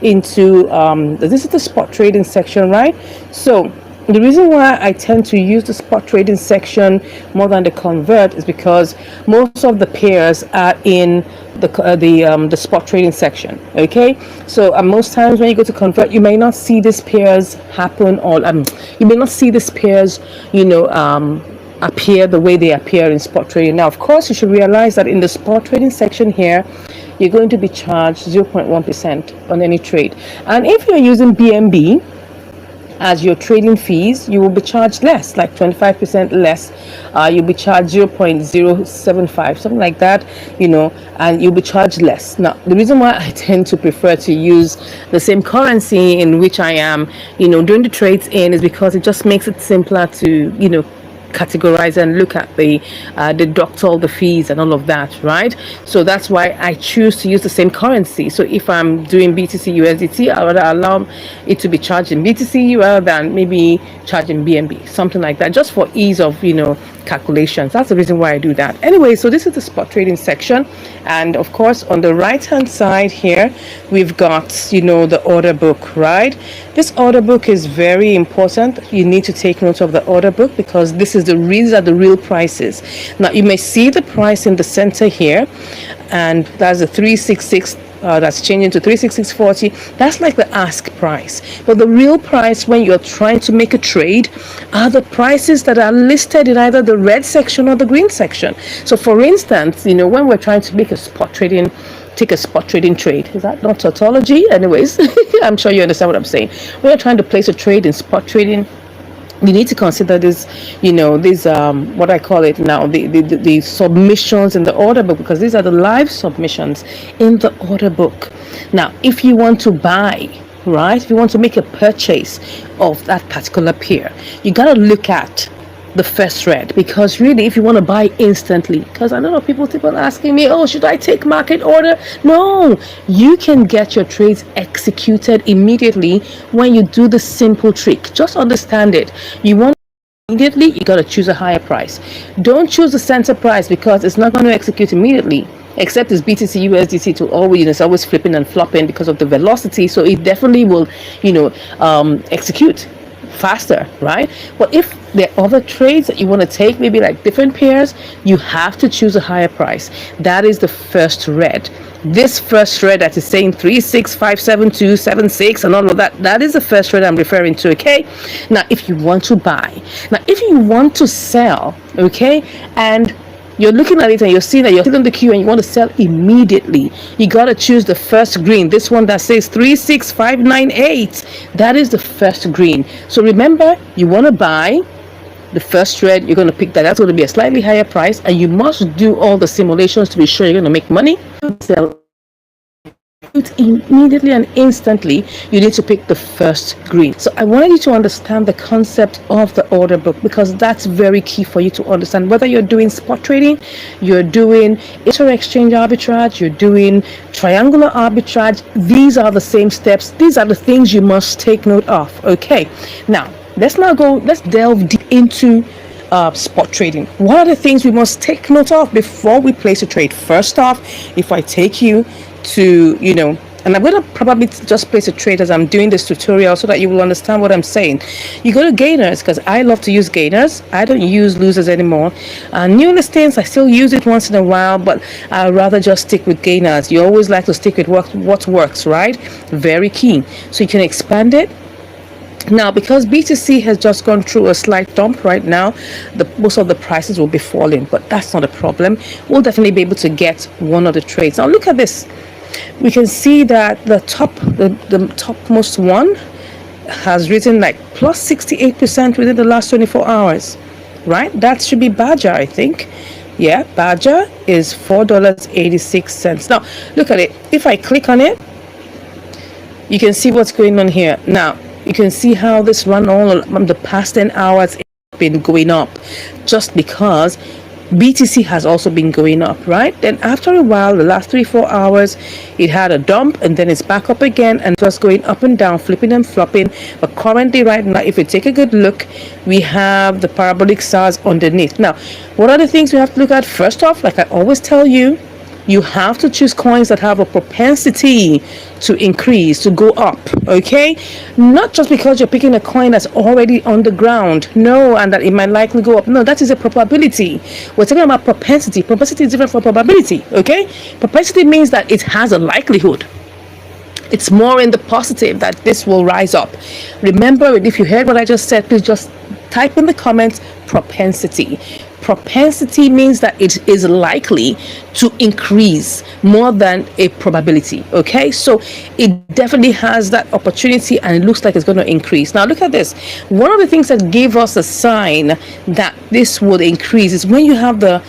into this is the spot trading section, right? So the reason why I tend to use the spot trading section more than the convert is because most of the pairs are in the spot trading section, okay? So most times when you go to convert, you may not see these pairs happen, or you may not see these pairs, appear the way they appear in spot trading. Now, of course, you should realize that in the spot trading section here, you're going to be charged 0.1% on any trade. And if you're using BNB as your trading fees, you will be charged less, like 25% less. You'll be charged 0.075, something like that, and you'll be charged less. Now, the reason why I tend to prefer to use the same currency in which I am, doing the trades in, is because it just makes it simpler to, categorize and look at the deduct all the fees and all of that, right? So that's why I choose to use the same currency. So if I'm doing BTC USDT, I would allow it to be charged in BTC rather than maybe charging BNB, something like that, just for ease of calculations. That's the reason why I do that. Anyway, so this is the spot trading section, and of course on the right hand side here we've got the order book, right? This order book is very important. You need to take note of the order book because these are the real prices. Now you may see the price in the center here, and that's a 366. That's changing to 366.40. That's like the ask price, but the real price when you're trying to make a trade are the prices that are listed in either the red section or the green section. So for instance, when we're trying to make take a spot trading trade, is that not tautology? Anyways, I'm sure you understand what I'm saying. When you're trying to place a trade in spot trading, you need to consider this, what I call it now, the submissions in the order book, because these are the live submissions in the order book. Now, if you want to buy, right, if you want to make a purchase of that particular pair, you got to look at the first red, because really if you want to buy instantly, because I know people keep on asking me, oh, should I take market order? No, you can get your trades executed immediately when you do the simple trick. Just understand it. You want immediately, you got to choose a higher price. Don't choose the center price because it's not going to execute immediately, except it's BTC USDT to always, it's always flipping and flopping because of the velocity, so it definitely will execute faster, right? But if there are other trades that you want to take, maybe like different pairs, you have to choose a higher price. That is the first red. This first red that is saying 3657276 and all of that, that is the first red I'm referring to, okay? Now if you want to buy, now if you want to sell, okay, and You're looking at it and you're seeing that you're still in the queue and you want to sell immediately. You got to choose the first green. This one that says 36598. That is the first green. So remember, you want to buy the first trade. You're going to pick that. That's going to be a slightly higher price, and you must do all the simulations to be sure you're going to make money. Sell immediately and instantly. You need to pick the first green. So I wanted you to understand the concept of the order book, because that's very key for you to understand. Whether you're doing spot trading, you're doing inter-exchange arbitrage, you're doing triangular arbitrage, these are the same steps. These are the things you must take note of. Okay, now let's delve deep into spot trading. What are the things we must take note of before we place a trade? First off, if I take you to, and I'm going to probably just place a trade as I'm doing this tutorial so that you will understand what I'm saying. You go to gainers, because I love to use gainers. I don't use losers anymore. New listings, I still use it once in a while, but I'd rather just stick with gainers. You always like to stick with what works, right? Very key. So you can expand it. Now, because BTC has just gone through a slight dump right now, most of the prices will be falling, but that's not a problem. We'll definitely be able to get one of the trades. Now, look at this. We can see that the topmost one has risen like plus 68% within the last 24 hours, right? That should be Badger, I think. Yeah, Badger is $4.86. Now, look at it. If I click on it, you can see what's going on here. Now, you can see how this run all the past 10 hours been going up, just because BTC has also been going up, right? Then after a while, the last 3-4 hours, it had a dump, and then it's back up again, and just going up and down, flipping and flopping. But currently right now, if you take a good look, we have the parabolic SARS underneath. Now, what are the things we have to look at? First off, like I always tell you, you have to choose coins that have a propensity to increase, to go up, okay? Not just because you're picking a coin that's already on the ground, no, and that it might likely go up. No, that is a probability. We're talking about propensity. Propensity is different from probability, okay? Propensity means that it has a likelihood. It's more in the positive that this will rise up. Remember, if you heard what I just said, please just type in the comments propensity. Propensity means that it is likely to increase more than a probability. Okay, so it definitely has that opportunity, and it looks like it's going to increase. Now look at this. One of the things that gave us a sign that this would increase is when you have the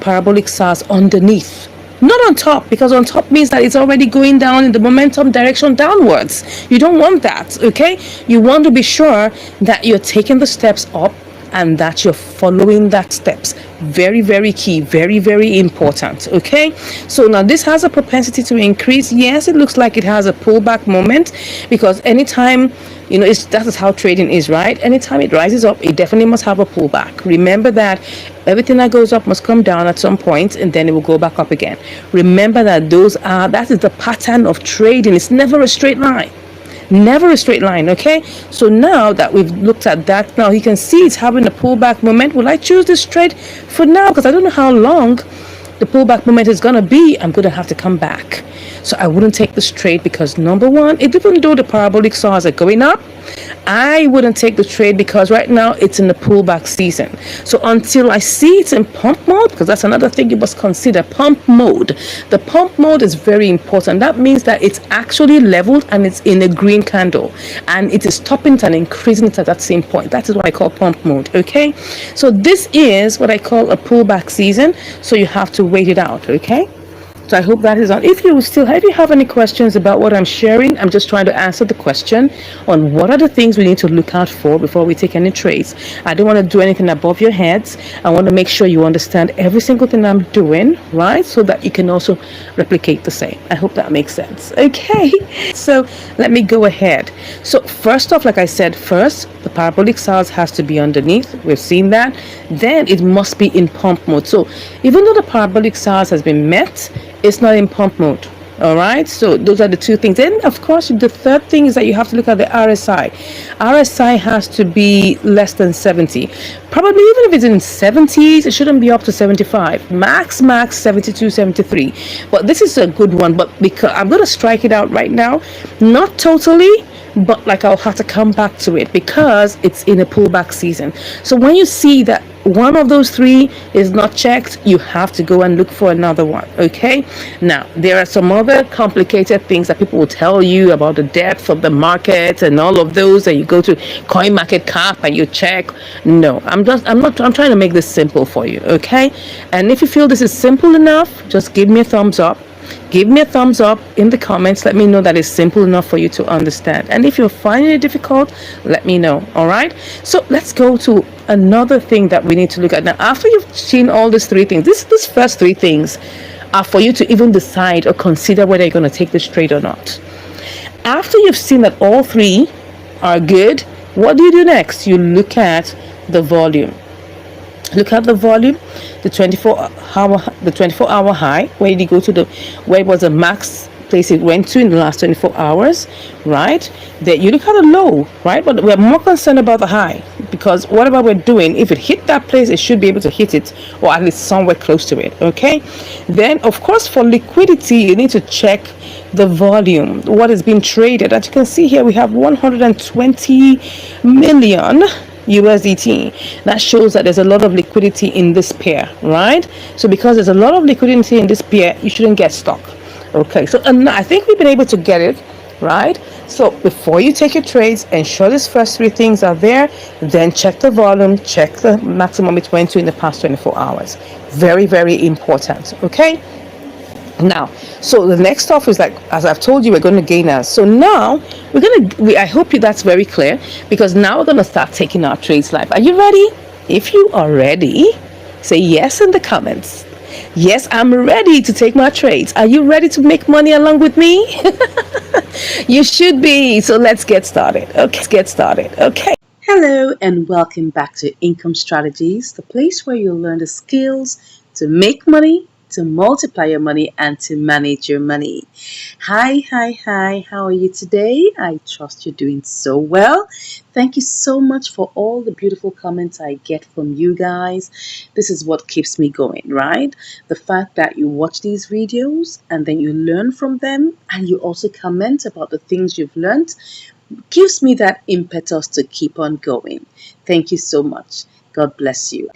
parabolic SARS underneath, not on top, because on top means that it's already going down in the momentum direction downwards. You don't want that. Okay, you want to be sure that you're taking the steps up and that you're following that steps. Very, very key, very, very important. Okay, so now this has a propensity to increase. Yes, it looks like it has a pullback moment, because anytime that is how trading is, right? Anytime it rises up, it definitely must have a pullback. Remember that everything that goes up must come down at some point, and then it will go back up again. Remember that that is the pattern of trading. It's never a straight line. Never a straight line. Okay, so now that we've looked at that, now you can see it's having a pullback moment. Will I choose this trade for now? Because I don't know how long the pullback moment is going to be. I'm going to have to come back. So I wouldn't take this trade, because number one, even though the parabolic SARs are going up, I wouldn't take the trade because right now it's in the pullback season. So until I see it's in pump mode, because that's another thing you must consider, pump mode. The pump mode is very important. That means that it's actually leveled and it's in a green candle, and it is topping it and increasing it at that same point. That is what I call pump mode. Okay, so this is what I call a pullback season, so you have to wait it out. Okay, so I hope that is on. If you have any questions about what I'm sharing, I'm just trying to answer the question on what are the things we need to look out for before we take any trades. I don't want to do anything above your heads. I want to make sure you understand every single thing I'm doing, right? So that you can also replicate the same. I hope that makes sense. Okay, so let me go ahead. So first off, like I said, first, the parabolic SARS has to be underneath. We've seen that. Then it must be in pump mode. So even though the parabolic SARS has been met, it's not in pump mode. All right, so those are the two things. Then of course the third thing is that you have to look at the RSI. RSI has to be less than 70. Probably even if it's in 70s, it shouldn't be up to 75. Max 72, 73. But this is a good one, but because I'm going to strike it out right now, not totally, but like I'll have to come back to it because it's in a pullback season. So when you see that one of those three is not checked, you have to go and look for another one. Okay, now there are some other complicated things that people will tell you about the depth of the market and all of those, and you go to coin market cap and you check. No, I'm trying to make this simple for you. Okay, and if you feel this is simple enough, just give me a thumbs up. Give me a thumbs up in the comments. Let me know that it's simple enough for you to understand. And if you're finding it difficult, let me know. All right. So let's go to another thing that we need to look at. Now, after you've seen all these three things, these first three things are for you to even decide or consider whether you're going to take this trade or not. After you've seen that all three are good, what do you do next? You look at the volume. Look at the volume, the 24-hour high. Where did you go to? Where it was a max place it went to in the last 24 hours, right? Then you look at the low, right? But we're more concerned about the high, because whatever we're doing, if it hit that place, it should be able to hit it, or at least somewhere close to it. Okay. Then of course, for liquidity, you need to check the volume, what is being traded. As you can see here, we have 120 million USDT. That shows that there's a lot of liquidity in this pair, right? So because there's a lot of liquidity in this pair, you shouldn't get stuck. Okay, so I think we've been able to get it, right? So before you take your trades, ensure these first three things are there, then check the volume, check the maximum it went to in the past 24 hours. Very, very important. Okay. Now, so the next stuff is like, as I've told you, we're going to gainers. So now I hope that's very clear, because now we're going to start taking our trades live. Are you ready? If you are ready, say yes in the comments. Yes, I'm ready to take my trades. Are you ready to make money along with me? You should be. So let's get started. Okay. Hello and welcome back to Income Strategies, the place where you'll learn the skills to make money, to multiply your money, and to manage your money. Hi, how are you today? I trust you're doing so well. Thank you so much for all the beautiful comments I get from you guys. This is what keeps me going, right? The fact that you watch these videos and then you learn from them, and you also comment about the things you've learned, gives me that impetus to keep on going. Thank you so much. God bless you.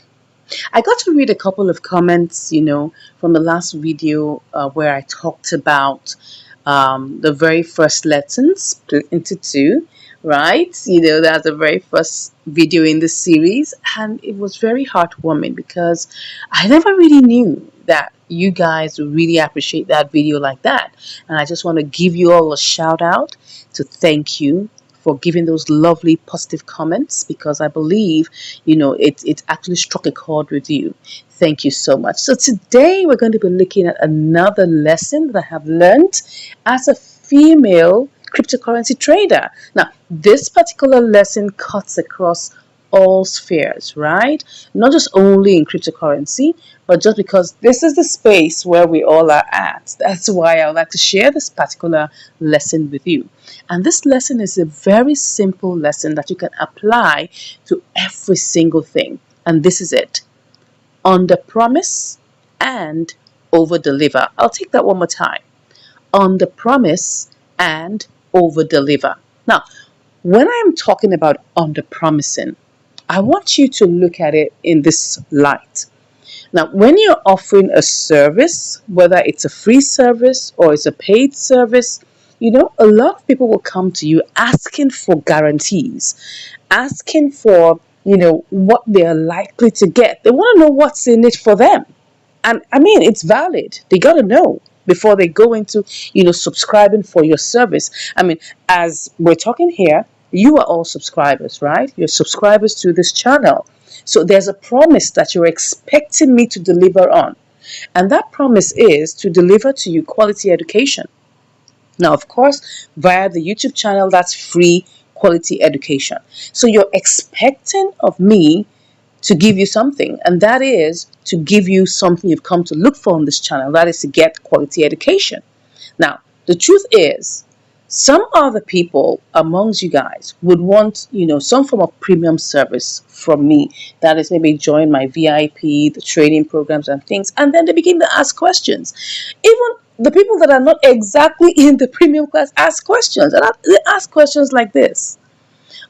I got to read a couple of comments, from the last video where I talked about the very first lesson split into two, right? That's the very first video in the series, and it was very heartwarming because I never really knew that you guys would really appreciate that video like that. And I just want to give you all a shout out to thank you for giving those lovely positive comments, because I believe, it actually struck a chord with you. Thank you so much. So today we're going to be looking at another lesson that I have learned as a female cryptocurrency trader. Now, this particular lesson cuts across all spheres, right? Not just only in cryptocurrency, but just because this is the space where we all are at. That's why I would like to share this particular lesson with you. And this lesson is a very simple lesson that you can apply to every single thing. And this is it. Under promise and over deliver. I'll take that one more time. Under promise and over deliver. Now, when I'm talking about under promising, I want you to look at it in this light. Now, when you're offering a service, whether it's a free service or it's a paid service, a lot of people will come to you asking for guarantees, asking for, what they're likely to get. They want to know what's in it for them. And I mean, it's valid. They got to know before they go into, subscribing for your service. I mean, as we're talking here, you are all subscribers, right? You're subscribers to this channel. So there's a promise that you're expecting me to deliver on. And that promise is to deliver to you quality education. Now, of course, via the YouTube channel, that's free quality education. So you're expecting of me to give you something, and that is to give you something you've come to look for on this channel. That is to get quality education. Now, the truth is, some other people amongst you guys would want, some form of premium service from me. That is maybe join my VIP, the training programs and things. And then they begin to ask questions. Even the people that are not exactly in the premium class ask questions. And they ask questions like this.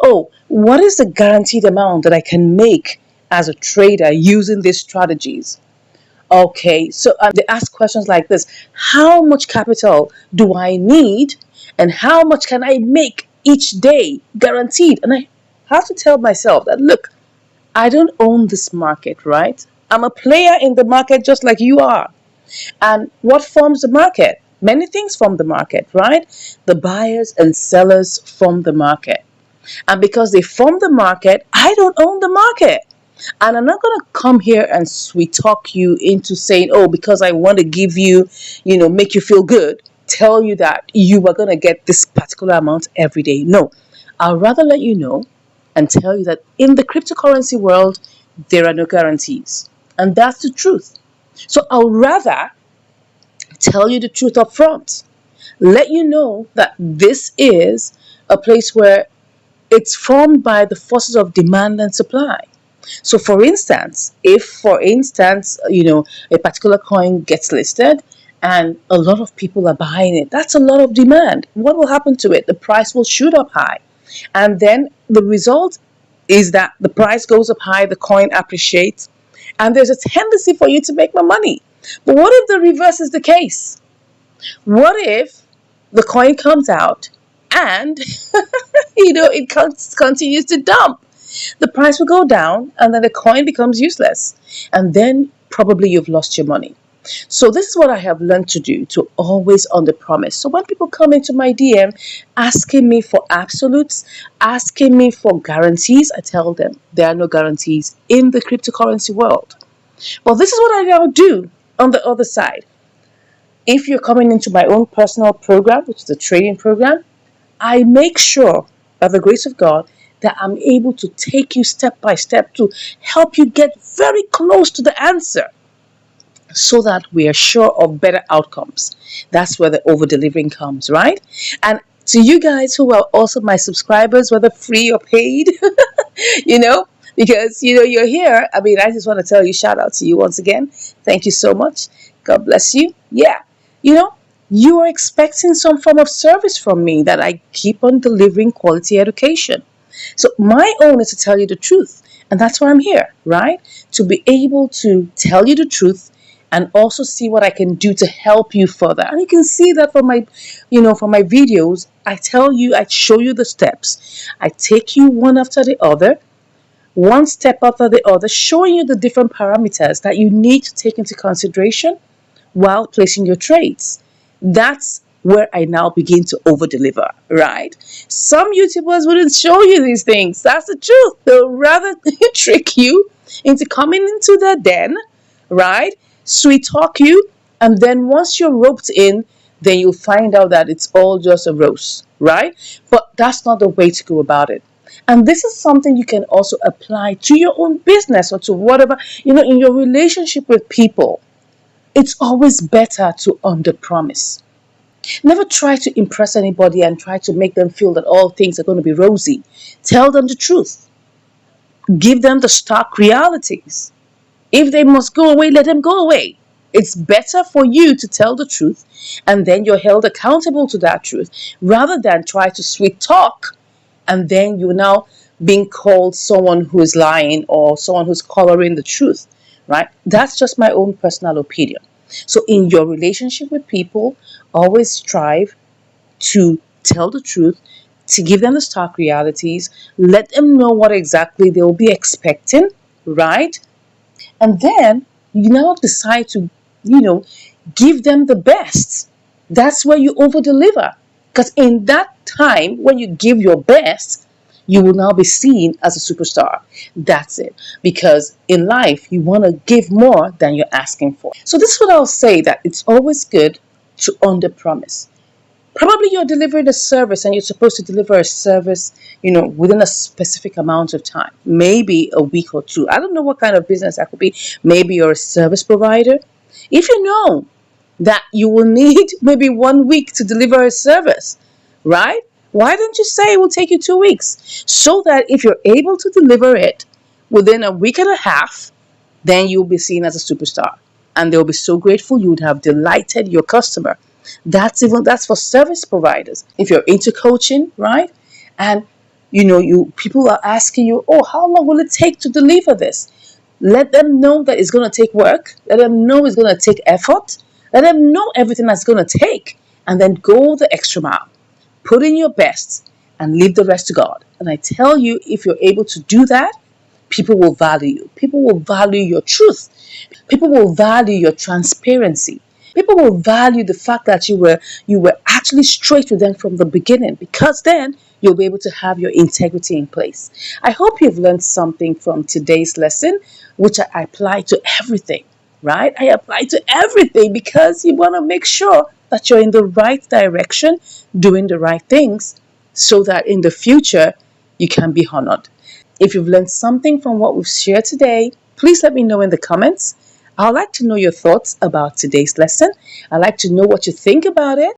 Oh, what is the guaranteed amount that I can make as a trader using these strategies? Okay, so they ask questions like this. How much capital do I need and how much can I make each day guaranteed? And I have to tell myself that, look, I don't own this market, right? I'm a player in the market just like you are. And what forms the market? Many things form the market, right? The buyers and sellers form the market. And because they form the market, I don't own the market. And I'm not going to come here and sweet talk you into saying, oh, because I want to give you, make you feel good, tell you that you are going to get this particular amount every day. No, I'll rather let you know and tell you that in the cryptocurrency world, there are no guarantees. And that's the truth. So I'll rather tell you the truth up front. Let you know that this is a place where it's formed by the forces of demand and supply. So, for instance, if, for instance, a particular coin gets listed and a lot of people are buying it, that's a lot of demand. What will happen to it? The price will shoot up high. And then the result is that the price goes up high, the coin appreciates, and there's a tendency for you to make more money. But what if the reverse is the case? What if the coin comes out and it continues to dump? The price will go down and then the coin becomes useless. And then probably you've lost your money. So this is what I have learned to do, to always underpromise. So when people come into my DM asking me for absolutes, asking me for guarantees, I tell them there are no guarantees in the cryptocurrency world. Well, this is what I now do on the other side. If you're coming into my own personal program, which is a trading program, I make sure, by the grace of God, that I'm able to take you step by step to help you get very close to the answer so that we are sure of better outcomes. That's where the over delivering comes, right? And to you guys who are also my subscribers, whether free or paid, you know, because you're here. I mean, I just want to tell you, shout out to you once again. Thank you so much. God bless you. Yeah, you are expecting some form of service from me, that I keep on delivering quality education. So my own is to tell you the truth. And that's why I'm here, right? To be able to tell you the truth and also see what I can do to help you further. And you can see that from my videos. I show you the steps. I take you one after the other, one step after the other, showing you the different parameters that you need to take into consideration while placing your trades. That's where I now begin to over deliver, right? Some YouTubers wouldn't show you these things. That's the truth. They'll rather trick you into coming into their den, right? Sweet talk you, and then once you're roped in, then you'll find out that it's all just a roast, right? But that's not the way to go about it. And this is something you can also apply to your own business or to whatever, in your relationship with people. It's always better to underpromise. Never try to impress anybody and try to make them feel that all things are going to be rosy. Tell them the truth. Give them the stark realities. If they must go away, let them go away. It's better for you to tell the truth and then you're held accountable to that truth rather than try to sweet talk and then you're now being called someone who is lying or someone who's coloring the truth, right? That's just my own personal opinion. So in your relationship with people, always strive to tell the truth, to give them the stark realities, let them know what exactly they'll be expecting, right? And then you now decide to, give them the best. That's where you over deliver. Because in that time, when you give your best, you will now be seen as a superstar. That's it. Because in life, you want to give more than you're asking for. So this is what I'll say, that it's always good to underpromise. Probably you're delivering a service and you're supposed to deliver a service, within a specific amount of time, maybe a week or two. I don't know what kind of business that could be. Maybe you're a service provider. If you know that you will need maybe 1 week to deliver a service, right? Why don't you say it will take you 2 weeks? So that if you're able to deliver it within a week and a half, then you'll be seen as a superstar. That's it. Because in life, you want to give more than you're asking for. So this is what I'll say, that it's always good to underpromise. Probably you're delivering a service and you're supposed to deliver a service, maybe a week or two. I don't know what kind of business that could be. Maybe you're a service provider. If you know that you will need maybe 1 week to deliver a service, right? Why don't you say it will take you 2 weeks? So that if you're able to deliver it within a week and a half, then you'll be seen as a superstar. and they'll be so grateful. You would have delighted your customer. That's for service providers. If you're into coaching, right? And you people are asking you, oh, how long will it take to deliver this? Let them know that it's going to take work. Let them know it's going to take effort. Let them know everything that's going to take. And then go the extra mile. Put in your best and leave the rest to God. And I tell you, if you're able to do that, people will value you. People will value your truth. People will value your transparency. People will value the fact that you were actually straight with them from the beginning, because then you'll be able to have your integrity in place. I hope you've learned something from today's lesson, which I apply to everything, right? I apply to everything because you want to make sure that you're in the right direction, doing the right things, so that in the future you can be honored. If you've learned something from what we've shared today, please let me know in the comments. I'd like to know your thoughts about today's lesson. I'd like to know what you think about it.